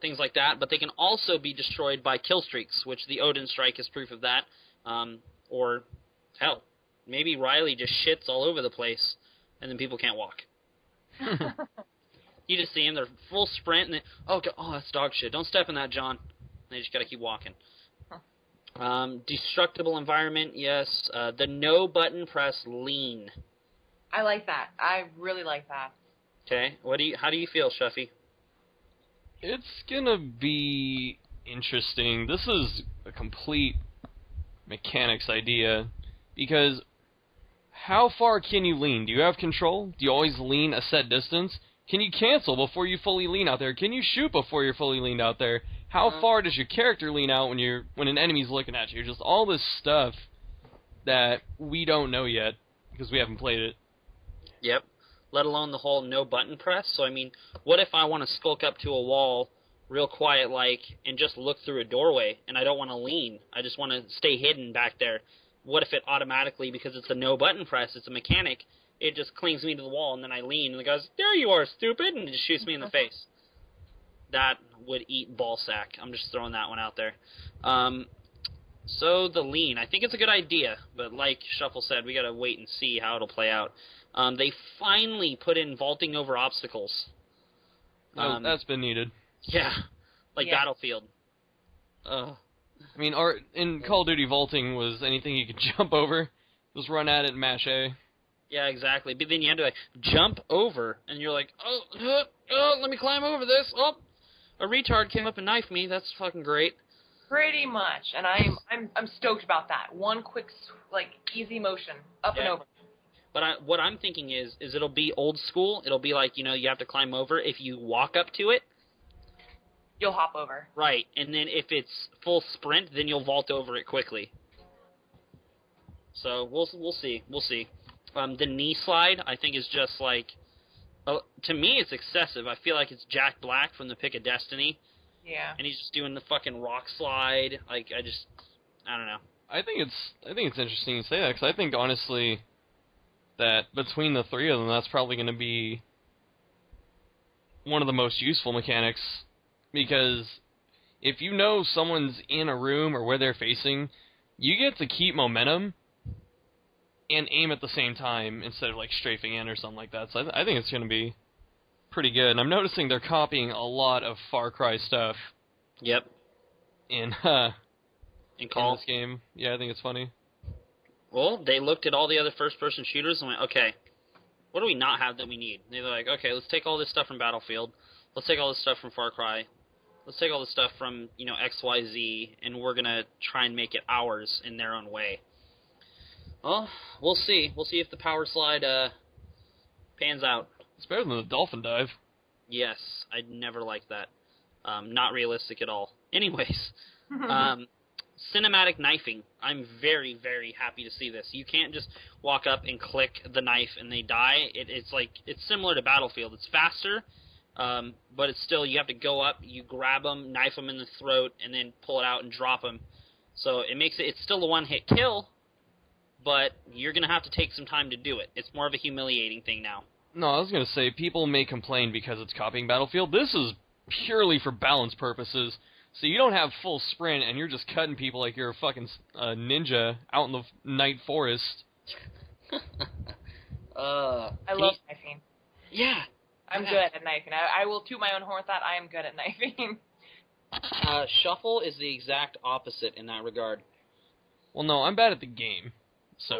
things like that. But they can also be destroyed by Killstreaks, which the Odin Strike is proof of that. Or, hell, maybe Riley just shits all over the place, and then people can't walk. You just see them, they're full sprint, and then, that's dog shit. Don't step in that, John. And they just gotta keep walking. Destructible environment, yes. The no button press lean. I like that. I really like that. Okay, how do you feel, Shuffy? It's gonna be interesting. This is a complete mechanics idea, because how far can you lean? Do you have control? Do you always lean a set distance? Can you cancel before you fully lean out there? Can you shoot before you're fully leaned out there? How far does your character lean out when an enemy's looking at you? Just all this stuff that we don't know yet because we haven't played it. Yep. Let alone the whole no button press. So, I mean, what if I want to skulk up to a wall real quiet and just look through a doorway and I don't want to lean? I just want to stay hidden back there. What if it automatically, because it's a no button press, it's a mechanic, it just clings me to the wall and then I lean and it goes, "There you are, stupid," and it just shoots me in the face. That would eat ballsack. I'm just throwing that one out there. So the lean, I think it's a good idea, but like Shuffle said, we gotta wait and see how it'll play out. They finally put in vaulting over obstacles. That's been needed. Yeah, Battlefield. I mean, in Call of Duty, vaulting was anything you could jump over. Just run at it and mash A. Yeah, exactly. But then you had to jump over, and you're like, let me climb over this. Oh, a retard came up and knifed me. That's fucking great. Pretty much, and I'm stoked about that. One quick, easy motion up and over. But what I'm thinking is it'll be old school. It'll be like, you have to climb over. If you walk up to it, you'll hop over. Right, and then if it's full sprint, then you'll vault over it quickly. So we'll see. We'll see. The knee slide, I think, is just to me, it's excessive. I feel like it's Jack Black from the Pick of Destiny. Yeah. And he's just doing the fucking rock slide. I don't know. I think it's interesting you say that, because I think, honestly, that between the three of them, that's probably going to be one of the most useful mechanics, because if you know someone's in a room or where they're facing, you get to keep momentum and aim at the same time instead of strafing in or something like that. So I think it's going to be pretty good. And I'm noticing they're copying a lot of Far Cry stuff. Yep. In Call? this game. Yeah, I think it's funny. Well, they looked at all the other first-person shooters and went, okay, what do we not have that we need? And they're like, okay, let's take all this stuff from Battlefield. Let's take all this stuff from Far Cry. Let's take all this stuff from, XYZ, and we're going to try and make it ours in their own way. Well, we'll see. We'll see if the power slide pans out. It's better than the dolphin dive. Yes, I'd never liked that. Not realistic at all. Anyways, cinematic knifing. I'm very, very happy to see this. You can't just walk up and click the knife and they die. It's similar to Battlefield. It's faster, but it's still, you have to go up, you grab them, knife them in the throat, and then pull it out and drop them. So it's still a one-hit kill, but you're going to have to take some time to do it. It's more of a humiliating thing now. No, I was going to say, people may complain because it's copying Battlefield. This is purely for balance purposes. So you don't have full sprint, and you're just cutting people like you're a fucking ninja out in the night forest. I love knifing. Yeah. I'm good at knifing. I will toot my own horn with that. I am good at knifing. Shuffle is the exact opposite in that regard. Well, no, I'm bad at the game. So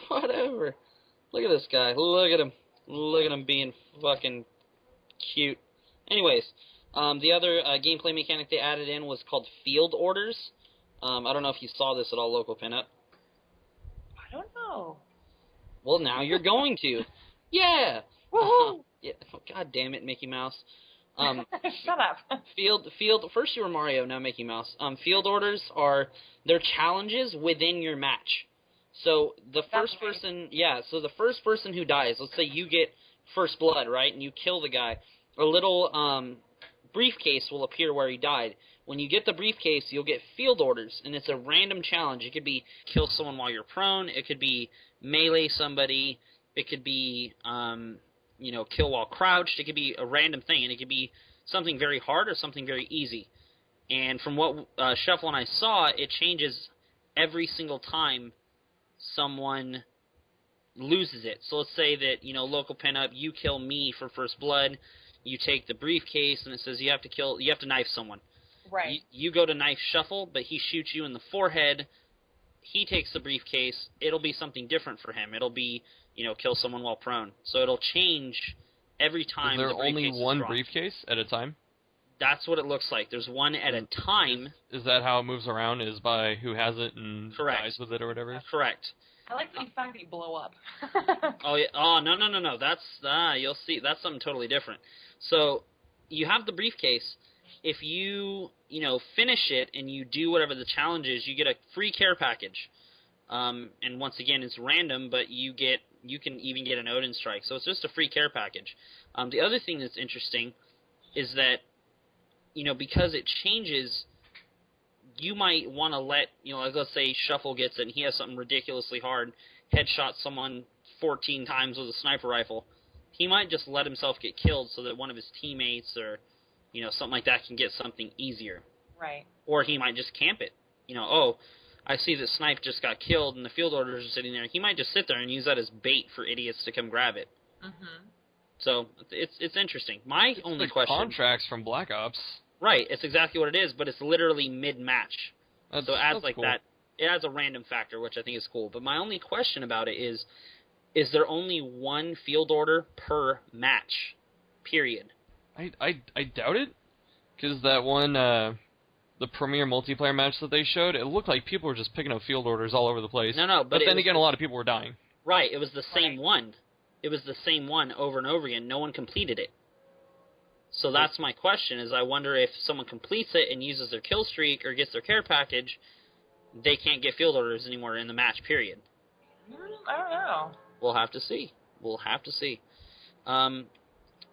Whatever. Look at this guy. Look at him. Look at him being fucking cute. Anyways, the other gameplay mechanic they added in was called field orders. I don't know if you saw this at all, Local Pinup. I don't know. Well, now you're going to. Yeah. Woohoo! Yeah. Oh, God damn it, Mickey Mouse. Shut up. Field. First you were Mario, now Mickey Mouse. Field orders they're challenges within your match. So the first person who dies, let's say you get first blood, right, and you kill the guy, a little briefcase will appear where he died. When you get the briefcase, you'll get field orders, and it's a random challenge. It could be kill someone while you're prone. It could be melee somebody. It could be, kill while crouched. It could be a random thing, and it could be something very hard or something very easy. And from what Shuffle and I saw, it changes every single time someone loses it. So let's say that, local pinup, you kill me for first blood. You take the briefcase, and it says you have to knife someone. Right. You go to knife Shuffle, but he shoots you in the forehead. He takes the briefcase. It'll be something different for him. It'll be, kill someone while prone. So it'll change every time. Is there the briefcase only one is dropped. briefcase at a time? That's what it looks like. There's one at a time. Is that how it moves around? Is by who has it and Correct. dies with it or whatever? Correct. I like the fact that you blow up. Oh yeah. Oh no. That's you'll see. That's something totally different. So you have the briefcase. If you finish it and you do whatever the challenge is, you get a free care package. And once again, it's random, but you can even get an Odin strike. So it's just a free care package. The other thing that's interesting is that because it changes, you might want to let like let's say Shuffle gets it and he has something ridiculously hard, headshot someone 14 times with a sniper rifle. He might just let himself get killed so that one of his teammates or something like that can get something easier. Right. Or he might just camp it. I see that Snipe just got killed and the field orders are sitting there. He might just sit there and use that as bait for idiots to come grab it. Mm-hmm. So it's interesting. My It's only the question. contracts from Black Ops. Right. It's exactly what it is, but it's literally mid-match. So it adds like cool. that. It adds a random factor, which I think is cool. But my only question about it is there only one field order per match? Period. I doubt it, because that one, the premier multiplayer match that they showed, it looked like people were just picking up field orders all over the place. No, but then again, a lot of people were dying. Right, it was the same Right. one. It was the same one over and over again. No one completed it. So that's my question, is I wonder if someone completes it and uses their kill streak or gets their care package, they can't get field orders anymore in the match, period. I don't know. We'll have to see.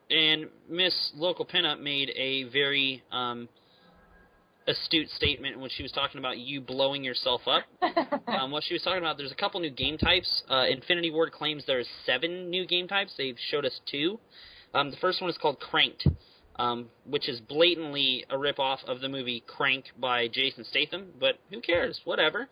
And Miss Local Pinup made a very astute statement when she was talking about you blowing yourself up. What she was talking about, there's a couple new game types. Infinity Ward claims there's 7 new game types. They've showed us 2. The first one is called Cranked, which is blatantly a ripoff of the movie Crank by Jason Statham, but who cares? Whatever.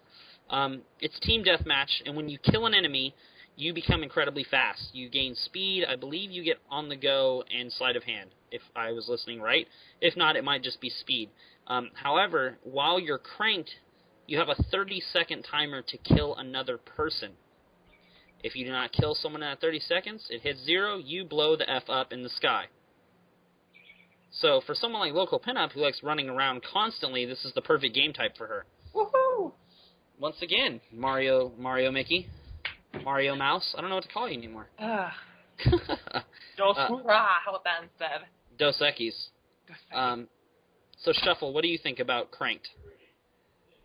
It's team deathmatch, and when you kill an enemy, you become incredibly fast. You gain speed. I believe you get on the go and sleight of hand, if I was listening right. If not, it might just be speed. However, while you're cranked, you have a 30-second timer to kill another person. If you do not kill someone in that 30 seconds, it hits 0, you blow the F up in the sky. So for someone like Local Pinup who likes running around constantly, this is the perfect game type for her. Woohoo! Once again, Mario Mickey. Mario Mouse? I don't know what to call you anymore. Dos how about that instead? Dos Equis. So Shuffle, what do you think about Cranked?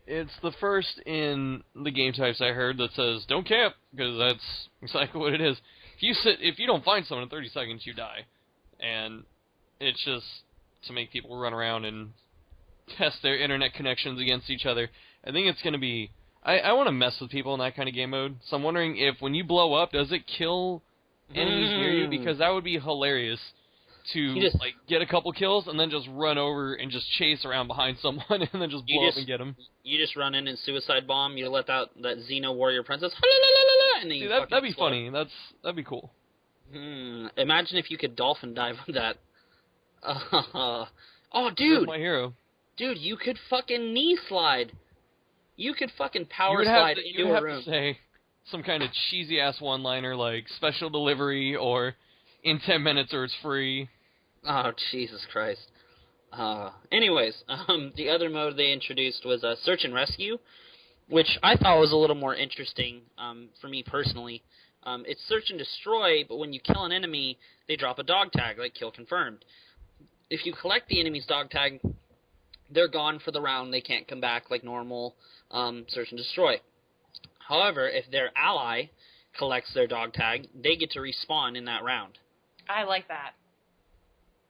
It's the first in the game types I heard that says, don't camp, because that's exactly what it is. If you don't find someone in 30 seconds, you die. And it's just to make people run around and test their internet connections against each other. I think it's going to be... I want to mess with people in that kind of game mode, so I'm wondering if when you blow up, does it kill enemies near you? Because that would be hilarious to get a couple kills and then just run over and just chase around behind someone and then just blow up and get them. You just run in and suicide bomb. You let that Xeno warrior princess, and then you that'd be funny. That'd be cool. Imagine if you could dolphin dive on that. Oh, dude, That's my hero. Dude, you could fucking knee slide. You could fucking power slide into a room. You would have to say some kind of cheesy-ass one-liner like special delivery or in 10 minutes or it's free. Oh, Jesus Christ. Anyways, the other mode they introduced was Search and Rescue, which I thought was a little more interesting for me personally. It's Search and Destroy, but when you kill an enemy, they drop a dog tag, like Kill Confirmed. If you collect the enemy's dog tag, they're gone for the round. They can't come back like normal Search and Destroy. However, if their ally collects their dog tag, they get to respawn in that round. I like that.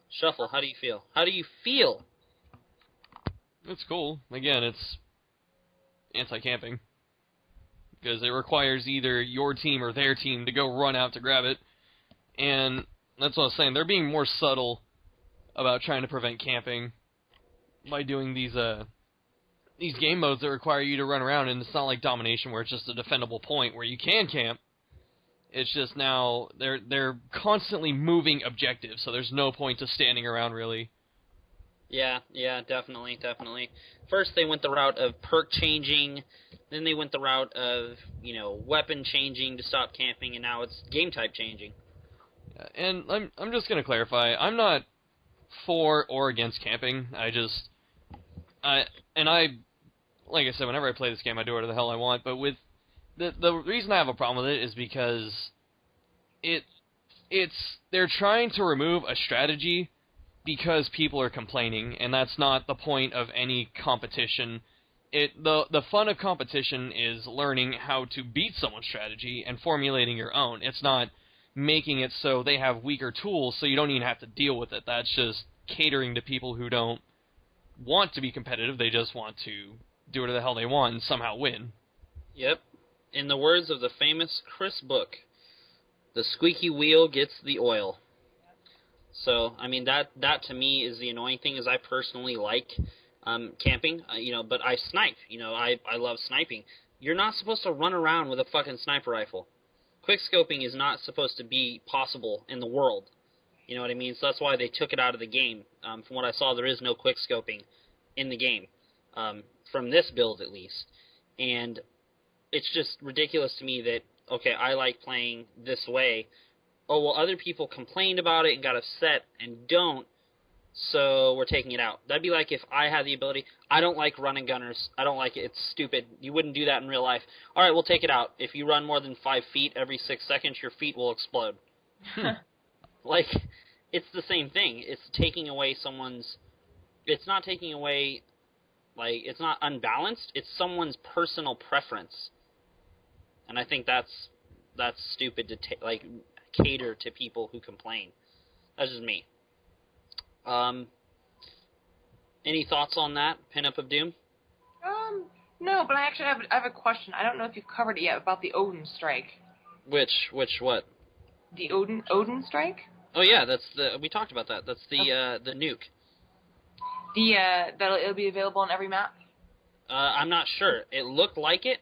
Shuffle, how do you feel? How do you feel? It's cool. Again, it's anti-camping. Because it requires either your team or their team to go run out to grab it. And that's what I was saying. They're being more subtle about trying to prevent camping by doing these game modes that require you to run around, and it's not like domination where it's just a defendable point where you can camp. It's just now they're constantly moving objectives, so there's no point to standing around really. Yeah, definitely. First they went the route of perk changing, then they went the route of, weapon changing to stop camping, and now it's game type changing. And I'm just gonna clarify, I'm not for or against camping. I like I said, whenever I play this game, I do whatever the hell I want. But with the reason I have a problem with it is because they're trying to remove a strategy because people are complaining, and that's not the point of any competition. The fun of competition is learning how to beat someone's strategy and formulating your own. It's not making it so they have weaker tools so you don't even have to deal with it. That's just catering to people who don't want to be competitive. They just want to do whatever the hell they want and somehow win. Yep. In the words of the famous Chris Book, the squeaky wheel gets the oil. So, I mean, that to me is the annoying thing, is I personally like camping, but I snipe. I love sniping. You're not supposed to run around with a fucking sniper rifle. Quickscoping is not supposed to be possible in the world. You know what I mean? So that's why they took it out of the game. From what I saw, there is no quickscoping in the game, from this build at least. And it's just ridiculous to me that, okay, I like playing this way. Oh, well, other people complained about it and got upset and don't, so we're taking it out. That'd be like if I had the ability. I don't like running gunners. I don't like it. It's stupid. You wouldn't do that in real life. All right, we'll take it out. If you run more than 5 feet every 6 seconds, your feet will explode. Like, it's the same thing. It's taking away someone's... It's not taking away... Like, it's not unbalanced. It's someone's personal preference. And I think that's stupid to cater to people who complain. That's just me. Any thoughts on that, Pinup of Doom? No, but I have a question. I don't know if you've covered it yet about the Odin strike. Which what? The Odin strike? Oh yeah, we talked about that. That's the nuke. It'll be available on every map? I'm not sure. It looked like it.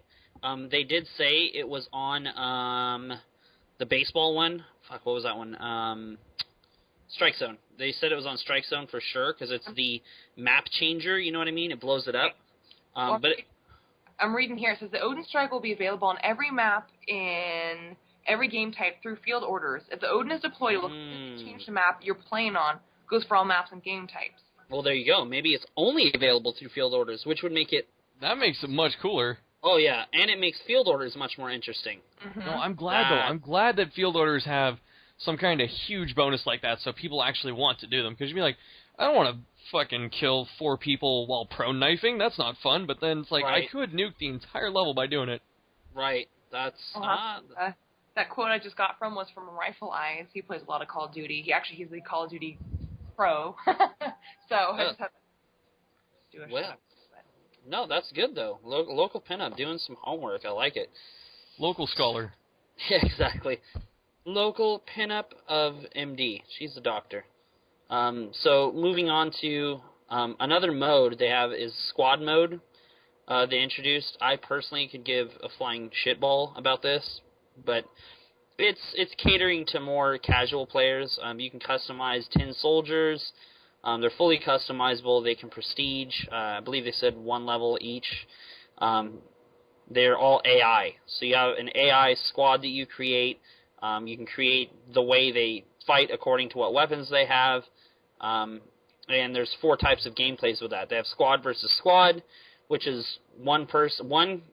They did say it was on the baseball one. Fuck, what was that one? Strike Zone. They said it was on Strike Zone for sure because it's the map changer. You know what I mean? It blows it up. I'm reading here. It says the Odin strike will be available on every map in every game type through field orders. If the Odin is deployed, it will change the map you're playing on. Goes for all maps and game types. Well, there you go. Maybe it's only available through field orders, which would make it... That makes it much cooler. Oh, yeah, and it makes field orders much more interesting. Mm-hmm. No, I'm glad, though. I'm glad that field orders have some kind of huge bonus like that so people actually want to do them. Because you'd be like, I don't want to fucking kill 4 people while prone knifing. That's not fun. But then it's like, right. I could nuke the entire level by doing it. Right. That's... that quote I just got was from Rifle Eyes. He plays a lot of Call of Duty. He's the Call of Duty pro. So I just have to do a shout. No, that's good, though. Local pinup, doing some homework. I like it. Local scholar. Yeah, exactly. Local pinup of MD. She's a doctor. So moving on to another mode they have is squad mode. They introduced. I personally could give a flying shitball about this, but it's catering to more casual players. You can customize 10 soldiers. They're fully customizable. They can prestige. I believe they said 1 level each. They're all AI. So you have an AI squad that you create. You can create the way they fight according to what weapons they have. And there's 4 types of gameplays with that. They have squad versus squad, which is one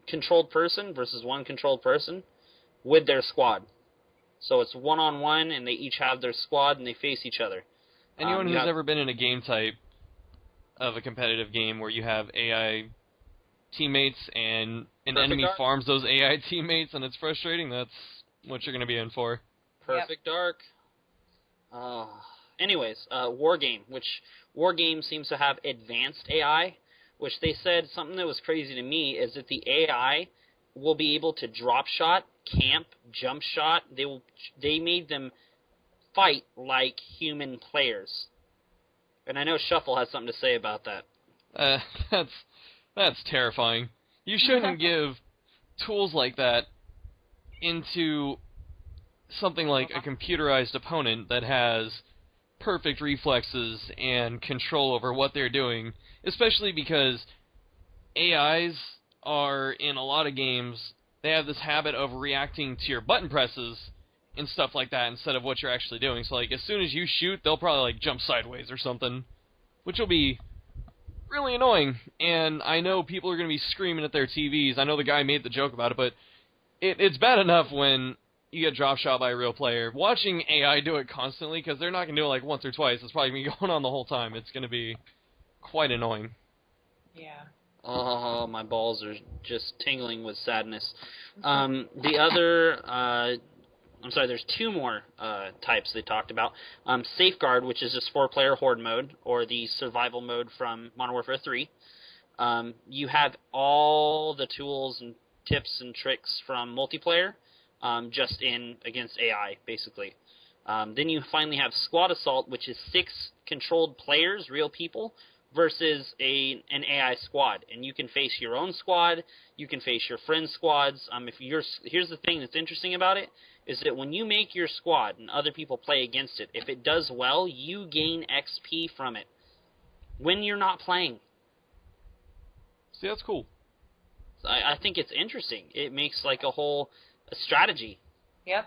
controlled person versus 1 controlled person with their squad. So it's 1-on-1, and they each have their squad, and they face each other. Anyone who's ever been in a game type of a competitive game where you have AI teammates and an enemy farms those AI teammates and it's frustrating, that's what you're going to be in for. Perfect Dark. Oh, anyways, War Game seems to have advanced AI, which they said something that was crazy to me is that the AI will be able to drop shot, camp, jump shot. They made them fight like human players. And I know Shuffle has something to say about that. That's terrifying. You shouldn't give tools like that into something like a computerized opponent that has perfect reflexes and control over what they're doing, especially because AIs are, in a lot of games, they have this habit of reacting to your button presses and stuff like that instead of what you're actually doing. So, like, as soon as you shoot, they'll probably, like, jump sideways or something, which will be really annoying. And I know people are going to be screaming at their TVs. I know the guy made the joke about it, but it's bad enough when you get drop shot by a real player. Watching AI do it constantly, because they're not going to do it, like, once or twice. It's probably going to be going on the whole time. It's going to be quite annoying. Yeah. Oh, my balls are just tingling with sadness. The other... I'm sorry, there's two more types they talked about. Safeguard, which is just 4-player horde mode, or the survival mode from Modern Warfare 3. You have all the tools and tips and tricks from multiplayer, just in against AI, basically. Then you finally have Squad Assault, which is 6 controlled players, real people, versus an AI squad. And you can face your own squad, you can face your friends' squads. Here's the thing that's interesting about it, is that when you make your squad and other people play against it, if it does well, you gain XP from it when you're not playing. See, that's cool. I think it's interesting. It makes like a strategy. Yep.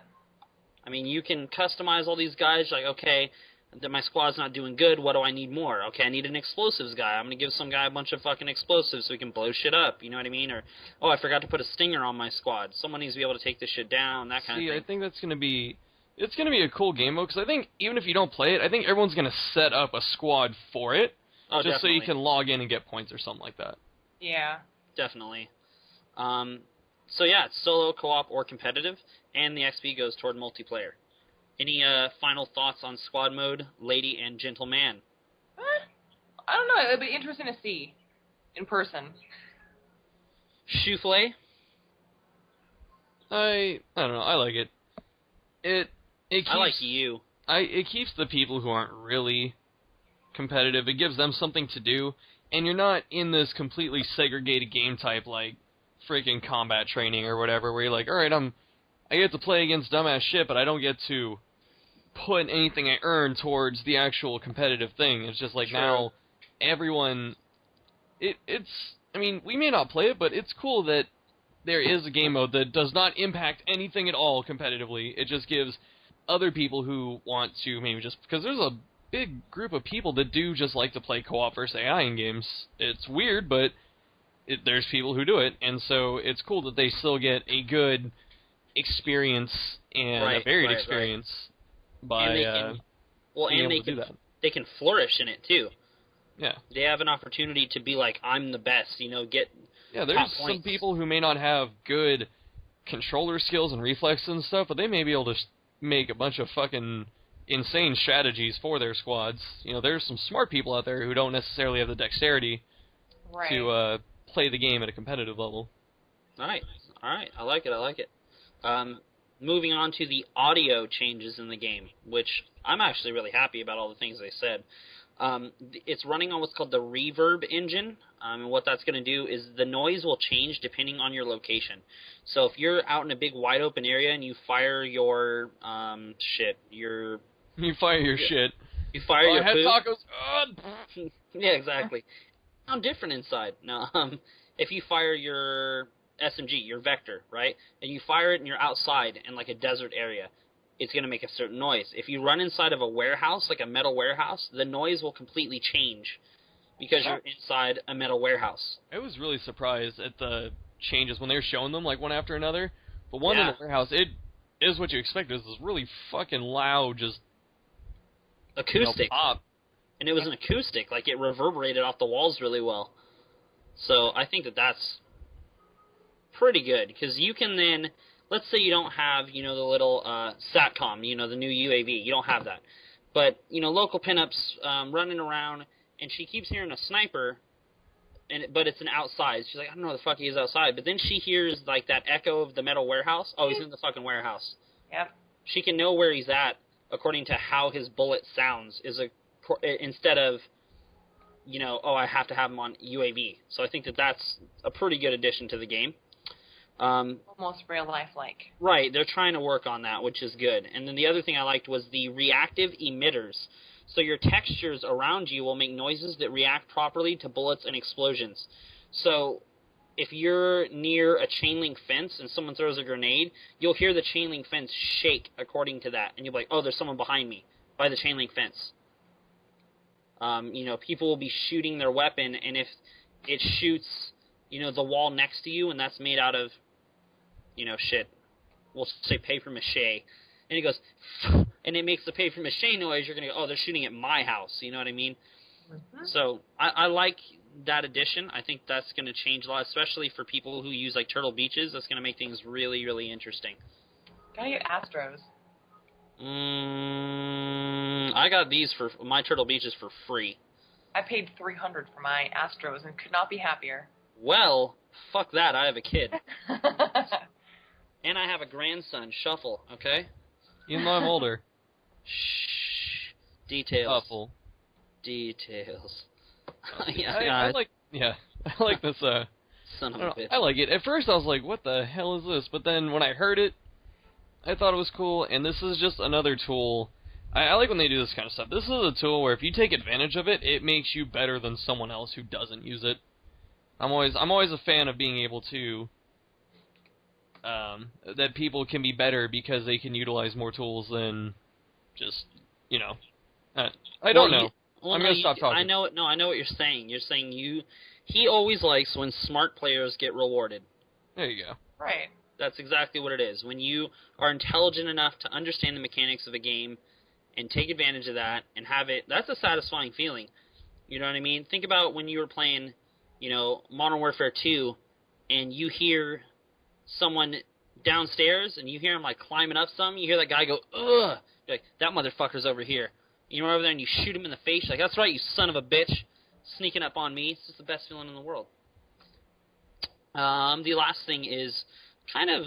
I mean, you can customize all these guys, like, okay, my squad's not doing good, what do I need more? Okay, I need an explosives guy. I'm going to give some guy a bunch of fucking explosives so he can blow shit up, you know what I mean? Or, oh, I forgot to put a stinger on my squad. Someone needs to be able to take this shit down, that kind of thing. I think that's going to be... It's going to be a cool game mode, because I think even if you don't play it, I think everyone's going to set up a squad for it, just definitely. So you can log in and get points or something like that. Yeah. Definitely. So yeah, it's solo, co-op, or competitive, and the XP goes toward multiplayer. Any final thoughts on squad mode, lady and gentleman? I don't know. It'd be interesting to see in person. Chouflé? I don't know. I like it. It keeps, I like you. It keeps the people who aren't really competitive. It gives them something to do, and you're not in this completely segregated game type like freaking combat training or whatever, where you're like, all right, I get to play against dumbass shit, but I don't get to put anything I earn towards the actual competitive thing. It's just like, now everyone... I mean, we may not play it, but it's cool that there is a game mode that does not impact anything at all competitively. It just gives other people who want to maybe just... Because there's a big group of people that do just like to play co-op versus AI in games. It's weird, but there's people who do it, and so it's cool that they still get a good experience and a varied experience. By they can flourish in it too. Yeah, they have an opportunity to be like, I'm the best, get there's some people who may not have good controller skills and reflexes and stuff, but they may be able to make a bunch of fucking insane strategies for their squads. There's some smart people out there who don't necessarily have the dexterity to play the game at a competitive level. All right, I like it. Moving on to the audio changes in the game, which I'm actually really happy about all the things they said. It's running on what's called the reverb engine, and what that's going to do is the noise will change depending on your location. So if you're out in a big wide open area and you fire your shit. You fire your head tacos. Yeah, exactly. Sound different inside. No, if you fire your SMG, your vector, right? And you fire it and you're outside in like a desert area, it's going to make a certain noise. If you run inside of a warehouse, like a metal warehouse, the noise will completely change because you're inside a metal warehouse. I was really surprised at the changes when they were showing them like one after another. But one in the warehouse, it is what you expect. It's this really fucking loud, just acoustic pop. And it was an acoustic, like it reverberated off the walls really well. So I think that's pretty good, because you can then, let's say you don't have, the little SATCOM, the new UAV, you don't have that. But, local pinups running around, and she keeps hearing a sniper, but it's an outside. She's like, I don't know where the fuck he is outside. But then she hears, like, that echo of the metal warehouse. Oh, he's in the fucking warehouse. Yep. She can know where he's at according to how his bullet sounds, instead of, I have to have him on UAV. So I think that's a pretty good addition to the game. Almost real life like. Right, they're trying to work on that, which is good. And then the other thing I liked was the reactive emitters. So your textures around you will make noises that react properly to bullets and explosions. So if you're near a chain link fence and someone throws a grenade, you'll hear the chain link fence shake according to that. And you'll be like, oh, there's someone behind me by the chain link fence. People will be shooting their weapon, and if it shoots, the wall next to you, and that's made out of, we'll say papier-mâché, and it goes, and it makes the papier-mâché noise, you're going to go, oh, they're shooting at my house, you know what I mean? Mm-hmm. So I like that addition. I think that's going to change a lot, especially for people who use, like, Turtle Beaches. That's going to make things really, really interesting. Gotta get Astros. I got these for my Turtle Beaches for free. I paid $300 for my Astros and could not be happier. Well, fuck that. I have a kid. And I have a grandson. Shuffle, okay? Even though I'm older. Shh. Details. Shuffle. Details. I like this, son of a bitch. I like it. At first I was like, what the hell is this? But then when I heard it, I thought it was cool, and this is just another tool. I like when they do this kind of stuff. This is a tool where if you take advantage of it, it makes you better than someone else who doesn't use it. I'm always a fan of being able to that people can be better because they can utilize more tools than just I don't know. I'm gonna stop talking. I know what you're saying. You're saying he always likes when smart players get rewarded. There you go. Right. That's exactly what it is. When you are intelligent enough to understand the mechanics of a game and take advantage of that and have it, that's a satisfying feeling. You know what I mean? Think about when you were playing, Modern Warfare 2 and you hear someone downstairs and you hear him, like, climbing up something. You hear that guy go, ugh! You're like, that motherfucker's over here. You run over there and you shoot him in the face. You're like, that's right, you son of a bitch. Sneaking up on me. It's just the best feeling in the world. The last thing is kind of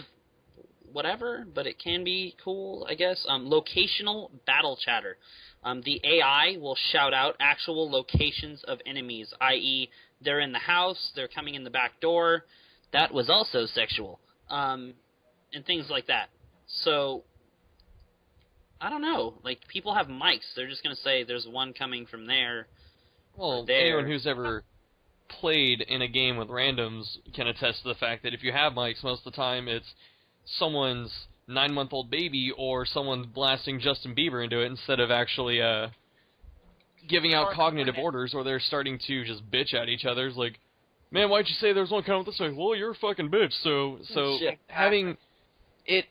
whatever, but it can be cool, I guess. Locational battle chatter. The AI will shout out actual locations of enemies, i.e., they're in the house, they're coming in the back door. That was also sexual. And things like that. So, I don't know. Like, people have mics. They're just going to say there's one coming from there. Well, anyone who's ever played in a game with randoms can attest to the fact that if you have mics, most of the time it's someone's 9-month-old baby or someone's blasting Justin Bieber into it instead of actually giving out cognitive orders, or they're starting to just bitch at each other. It's like, man, why'd you say there's one coming this way? Well, you're a fucking bitch. So having it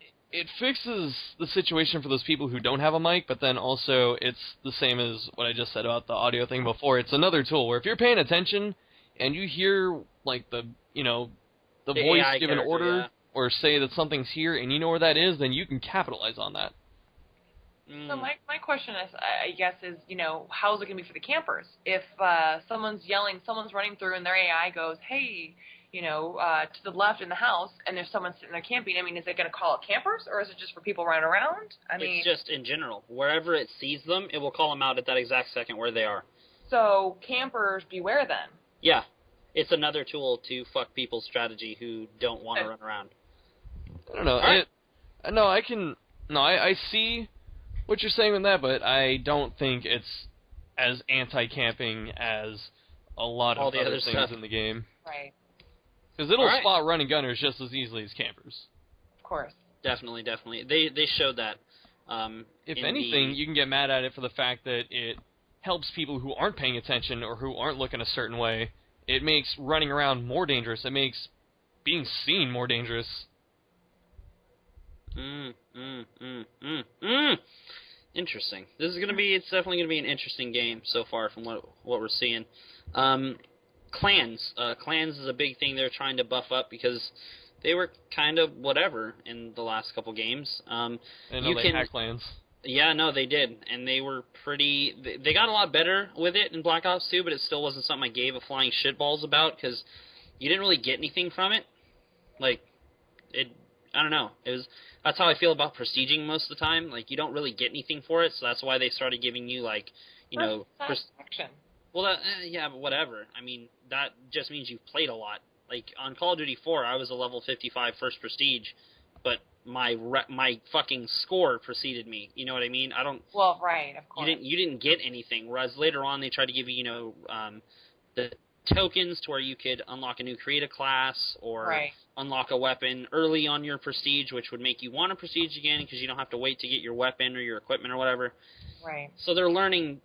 fixes the situation for those people who don't have a mic, but then also it's the same as what I just said about the audio thing before. It's another tool where if you're paying attention and you hear, like, the voice give an order or say that something's here and you know where that is, then you can capitalize on that. So my question is, I guess, is, how's it going to be for the campers? If someone's yelling, someone's running through, and their AI goes, hey, to the left in the house, and there's someone sitting there camping, I mean, is it going to call it campers, or is it just for people running around? It's just in general. Wherever it sees them, it will call them out at that exact second where they are. So campers beware then. Yeah. It's another tool to fuck people's strategy who don't want to run around. I don't know. I see what you're saying with that, but I don't think it's as anti-camping as a lot of other things stuff in the game. Right. Because it'll spot running gunners just as easily as campers. Of course. Definitely. They showed that. If anything, you can get mad at it for the fact that it helps people who aren't paying attention or who aren't looking a certain way. It makes running around more dangerous. It makes being seen more dangerous. Interesting. It's definitely gonna be an interesting game so far from what we're seeing. Clans. Clans is a big thing they're trying to buff up because they were kind of whatever in the last couple games. They hack clans. Yeah, no, they did, and they were pretty. They got a lot better with it in Black Ops 2, but it still wasn't something I gave a flying shitballs about because you didn't really get anything from it. Like, it, I don't know. That's how I feel about prestiging most of the time. Like, you don't really get anything for it, so that's why they started giving you like, satisfaction. Well, yeah, but whatever. I mean, that just means you've played a lot. Like on Call of Duty 4, I was a level 55 first prestige, but my fucking score preceded me. You know what I mean? I don't. Well, right, of course. You didn't get anything. Whereas later on, they tried to give you, the tokens to where you could unlock a new creative class or unlock a weapon early on your prestige, which would make you want to prestige again because you don't have to wait to get your weapon or your equipment or whatever. Right. So they're learning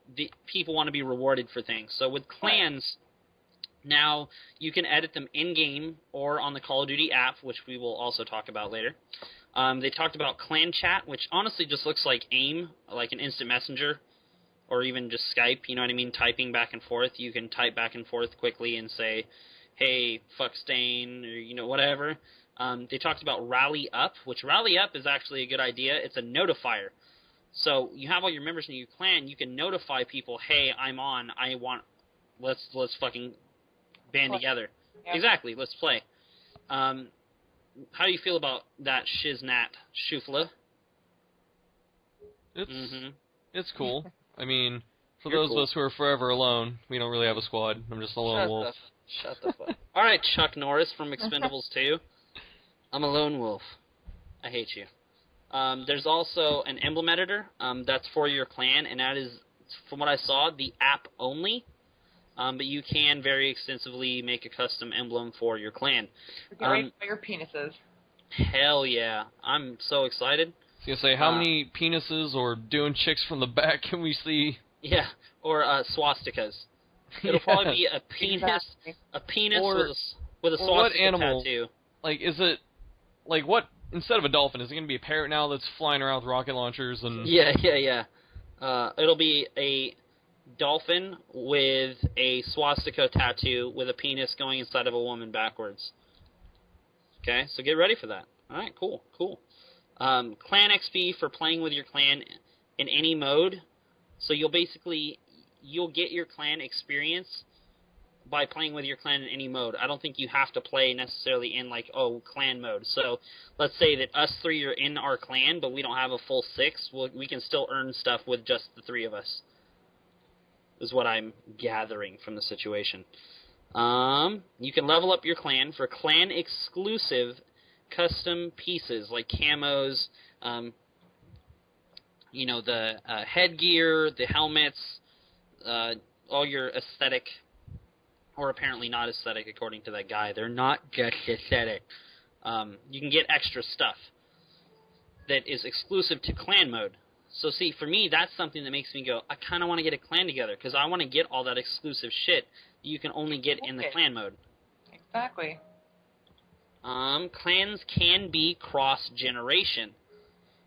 people want to be rewarded for things. So with clans, now you can edit them in-game or on the Call of Duty app, which we will also talk about later. They talked about clan chat, which honestly just looks like AIM, like an instant messenger, or even just Skype, you know what I mean, typing back and forth. You can type back and forth quickly and say, hey, fuck Stain, or, whatever. They talked about Rally Up, which Rally Up is actually a good idea. It's a notifier. So you have all your members in your clan, you can notify people, hey, I'm on, let's fucking band together. Yep. Exactly, let's play. How do you feel about that Shiznat Shufla? It's cool. I mean, for those of us who are forever alone, we don't really have a squad. I'm just a lone wolf. Shut the fuck. All right, Chuck Norris from Expendables 2. I'm a lone wolf. I hate you. There's also an emblem editor that's for your clan, and that is, from what I saw, the app only. But you can very extensively make a custom emblem for your clan. Get ready for your penises. Hell yeah. I'm so excited. I was going to say, how many penises or doing chicks from the back can we see? Yeah, or swastikas. It'll probably be a penis, with a swastika tattoo. Like, is it, like, what, instead of a dolphin, is it going to be a parrot now that's flying around with rocket launchers? And Yeah. It'll be a dolphin with a swastika tattoo with a penis going inside of a woman backwards. Okay, so get ready for that. Alright, cool. Clan XP for playing with your clan in any mode. So you'll get your clan experience by playing with your clan in any mode. I don't think you have to play necessarily in clan mode. So let's say that us three are in our clan, but we don't have a full 6. We can still earn stuff with just the 3 of us. Is what I'm gathering from the situation. You can level up your clan for clan exclusive custom pieces like camos, the headgear, the helmets, all your aesthetic, or apparently not aesthetic according to that guy. They're not just aesthetic. You can get extra stuff that is exclusive to clan mode. So see, for me, that's something that makes me go, I kind of want to get a clan together, because I want to get all that exclusive shit that you can only get in the clan mode. Exactly. Clans can be cross-generation.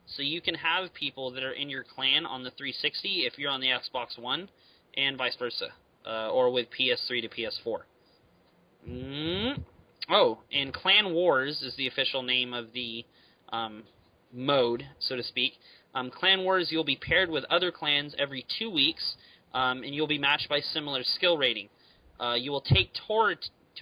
So you can have people that are in your clan on the 360 if you're on the Xbox One, and vice versa. Or with PS3 to PS4. And Clan Wars is the official name of the mode, so to speak. Clan Wars, you'll be paired with other clans every 2 weeks, and you'll be matched by similar skill rating. You will take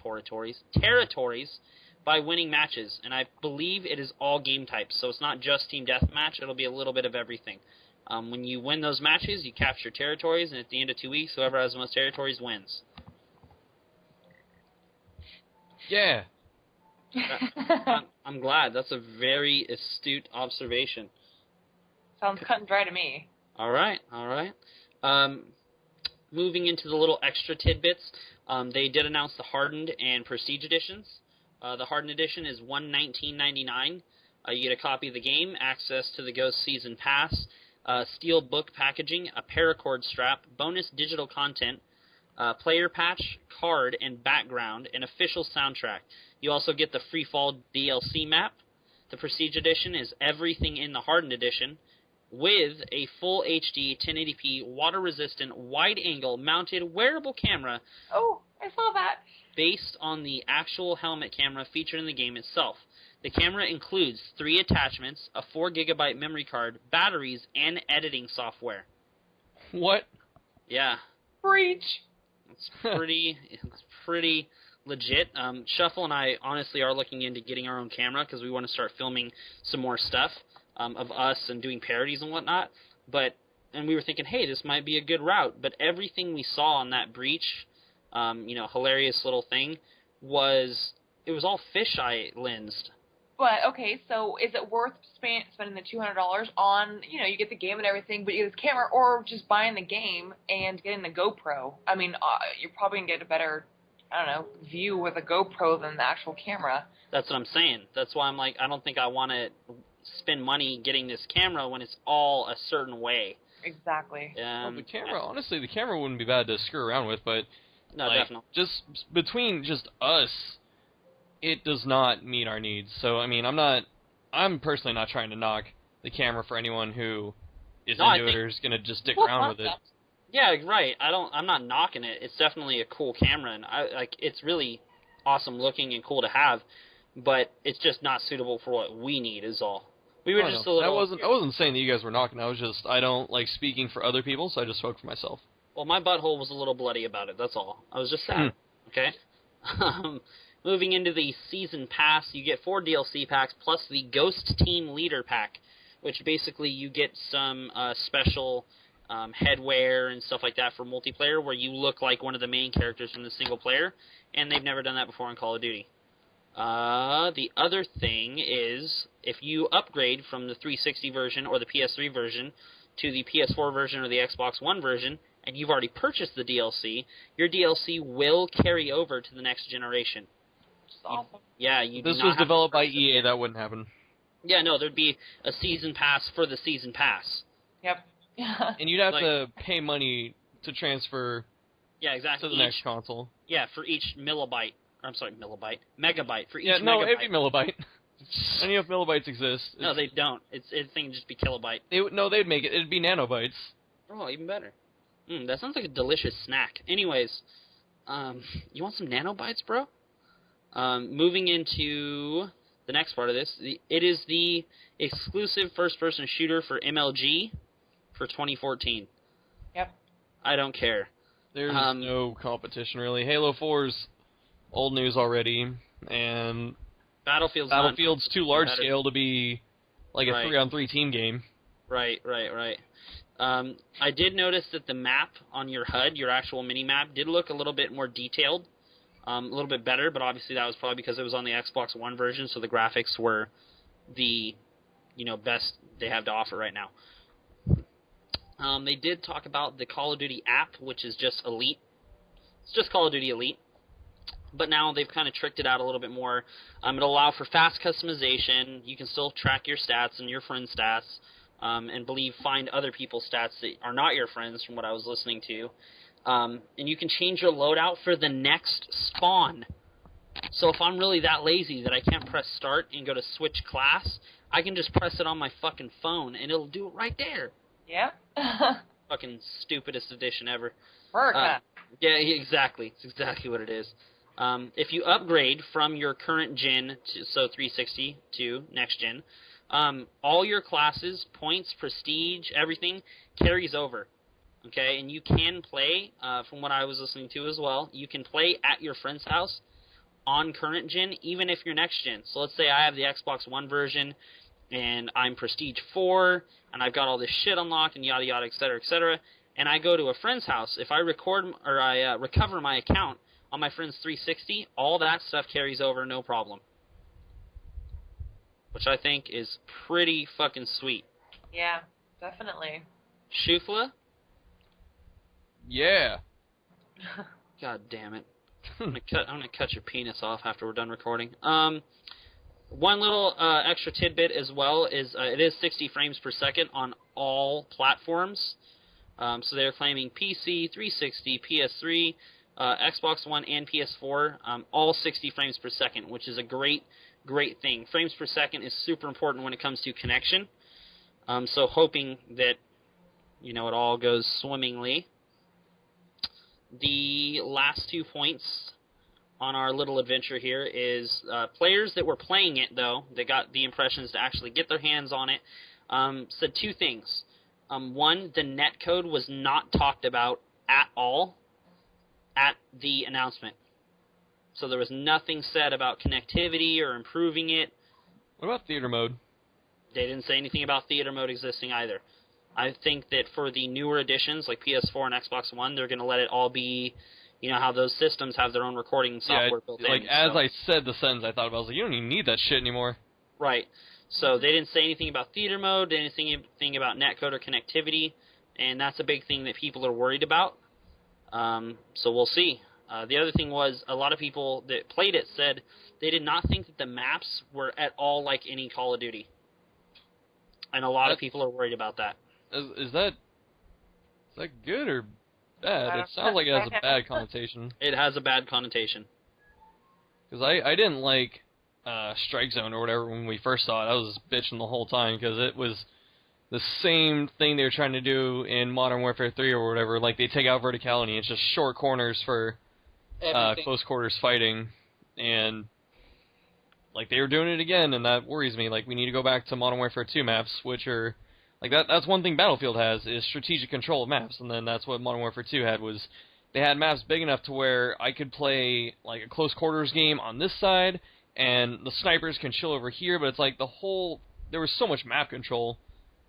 territories by winning matches, and I believe it is all game types, so it's not just Team Deathmatch, it'll be a little bit of everything. When you win those matches, you capture territories, and at the end of 2 weeks, whoever has the most territories wins. Yeah. I'm glad. That's a very astute observation. Sounds cut and dry to me. All right. Moving into the little extra tidbits, they did announce the Hardened and Prestige editions. The Hardened edition is $119.99. You get a copy of the game, access to the Ghost Season Pass, steel book packaging, a paracord strap, bonus digital content, player patch, card, and background, and official soundtrack. You also get the Freefall DLC map. The Prestige edition is everything in the Hardened edition, with a full HD 1080p water-resistant wide-angle mounted wearable camera. Oh, I saw that. Based on the actual helmet camera featured in the game itself. The camera includes 3 attachments, a 4 gigabyte memory card, batteries, and editing software. What? Yeah. Breach. It's pretty legit. Shuffle and I honestly are looking into getting our own camera because we want to start filming some more stuff of us and doing parodies and whatnot. And we were thinking, hey, this might be a good route. But everything we saw on that breach, hilarious little thing, was all fisheye lensed. But, okay, so is it worth spending the $200 on, you get the game and everything, but you get the camera, or just buying the game and getting the GoPro? I mean, you're probably going to get a better, view with a GoPro than the actual camera. That's what I'm saying. That's why I'm like, I don't think I want to spend money getting this camera when it's all a certain way. Exactly. Well, the camera, honestly, the camera wouldn't be bad to screw around with, but no, definitely. Just between just us, it does not meet our needs. So, I mean, I'm personally not trying to knock the camera for anyone who is into it or is going to just stick around with it. Yeah, right. I'm not knocking it. It's definitely a cool camera, and it's really awesome looking and cool to have, but it's just not suitable for what we need is all. We were just a little... I wasn't saying that you guys were knocking. I don't like speaking for other people, so I just spoke for myself. Well, my butthole was a little bloody about it, that's all. I was just sad, okay? Moving into the Season Pass, you get 4 DLC packs plus the Ghost Team Leader Pack, which basically you get some special headwear and stuff like that for multiplayer where you look like one of the main characters from the single player, and they've never done that before in Call of Duty. The other thing is, if you upgrade from the 360 version or the PS3 version to the PS4 version or the Xbox One version, and you've already purchased the DLC, your DLC will carry over to the next generation. Awesome. This was developed by EA. That wouldn't happen. Yeah, no, there'd be a season pass for the season pass. Yep. And you'd have to pay money to transfer. Yeah, exactly. To the next console. Yeah, for each megabyte. For each megabyte. It'd be megabyte. I don't know if millibytes exist. No, they don't. It's thing just be kilobyte. They'd make it. It'd be nanobytes. Oh, even better. That sounds like a delicious snack. Anyways, you want some nanobytes, bro? Moving into the next part of this, it is the exclusive first-person shooter for MLG for 2014. Yep. I don't care. There's no competition, really. Halo 4's old news already, and Battlefield's too large-scale to be like a 3-on-3 team game. Right. I did notice that the map on your HUD, your actual mini-map, did look a little bit more detailed. A little bit better, but obviously that was probably because it was on the Xbox One version, so the graphics were the, best they have to offer right now. They did talk about the Call of Duty app, which is just Elite. It's just Call of Duty Elite. But now they've kind of tricked it out a little bit more. It'll allow for fast customization. You can still track your stats and your friends' stats, and find other people's stats that are not your friends, from what I was listening to. And you can change your loadout for the next spawn. So if I'm really that lazy that I can't press start and go to switch class, I can just press it on my fucking phone, and it'll do it right there. Yeah. Fucking stupidest addition ever. America. Yeah, exactly. It's exactly what it is. If you upgrade from your current gen, so 360 to next gen, all your classes, points, prestige, everything carries over. Okay, and you can play, from what I was listening to as well, you can play at your friend's house on current gen, even if you're next gen. So let's say I have the Xbox One version, and I'm Prestige 4, and I've got all this shit unlocked, and yada yada, etc., and I go to a friend's house. If I recover my account on my friend's 360, all that stuff carries over, no problem. Which I think is pretty fucking sweet. Yeah, definitely. Shufla? Yeah. God damn it. I'm gonna cut your penis off after we're done recording. One little extra tidbit as well is it is 60 frames per second on all platforms. So they're claiming PC, 360, PS3, Xbox One, and PS4, all 60 frames per second, which is a great thing. Frames per second is super important when it comes to connection. So hoping that, it all goes swimmingly. The last 2 points on our little adventure here is players that were playing it, though, they got the impressions to actually get their hands on it, said two things. One, the netcode was not talked about at all at the announcement. So there was nothing said about connectivity or improving it. What about theater mode? They didn't say anything about theater mode existing either. I think that for the newer editions, like PS4 and Xbox One, they're going to let it all be, you know, how those systems have their own recording software built in. As I said the sentence, I thought about it, I was like, you don't even need that shit anymore. Right. So they didn't say anything about theater mode, anything about netcode or connectivity, and that's a big thing that people are worried about. So we'll see. The other thing was a lot of people that played it said they did not think that the maps were at all like any Call of Duty. And a lot of people are worried about that. Is that good or bad? It sounds like it has a bad connotation. It has a bad connotation. Because I didn't like Strike Zone or whatever when we first saw it. I was bitching the whole time because it was the same thing they were trying to do in Modern Warfare 3 or whatever. Like, they take out verticality. It's just short corners for close quarters fighting. And, like, they were doing it again, and that worries me. Like, we need to go back to Modern Warfare 2 maps, which are... Like, that's one thing Battlefield has, is strategic control of maps. And then that's what Modern Warfare 2 had, was they had maps big enough to where I could play, like, a close quarters game on this side, and the snipers can chill over here, but it's like the whole... There was so much map control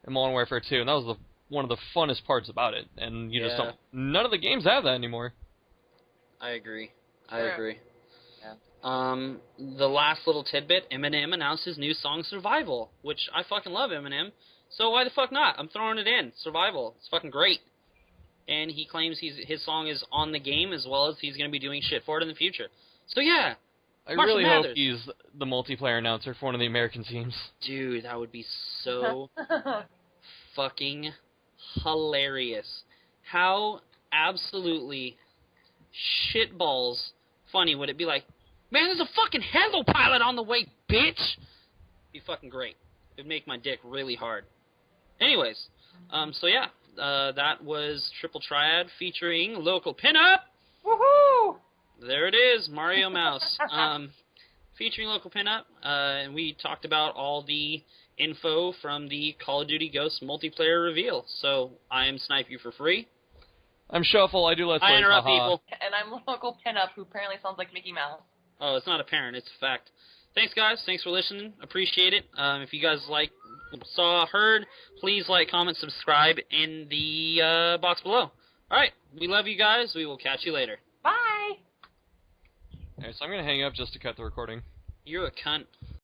in Modern Warfare 2, and that was one of the funnest parts about it. And you just don't... None of the games have that anymore. I agree. Yeah. The last little tidbit, Eminem announced his new song, Survival, which I fucking love Eminem. So why the fuck not? I'm throwing it in. Survival. It's fucking great. And he claims his song is on the game, as well as he's going to be doing shit for it in the future. So yeah. I really hope he's the multiplayer announcer for one of the American teams. Dude, that would be so fucking hilarious. How absolutely shitballs funny would it be like, man, there's a fucking Halo pilot on the way, bitch! It'd be fucking great. It'd make my dick really hard. Anyways, so yeah, that was Triple Triad featuring local pinup. Woohoo! There it is, Mario Mouse. Featuring local pinup, and we talked about all the info from the Call of Duty Ghosts multiplayer reveal. So I am Snipe You for free. I'm Shuffle. I do Let's Play. I interrupt people. And I'm local pinup, who apparently sounds like Mickey Mouse. Oh, it's not apparent. It's a fact. Thanks, guys. Thanks for listening. Appreciate it. If you guys heard, please like, comment, subscribe in the box below. All right. We love you guys. We will catch you later. Bye. Alright, so I'm going to hang up just to cut the recording. You're a cunt.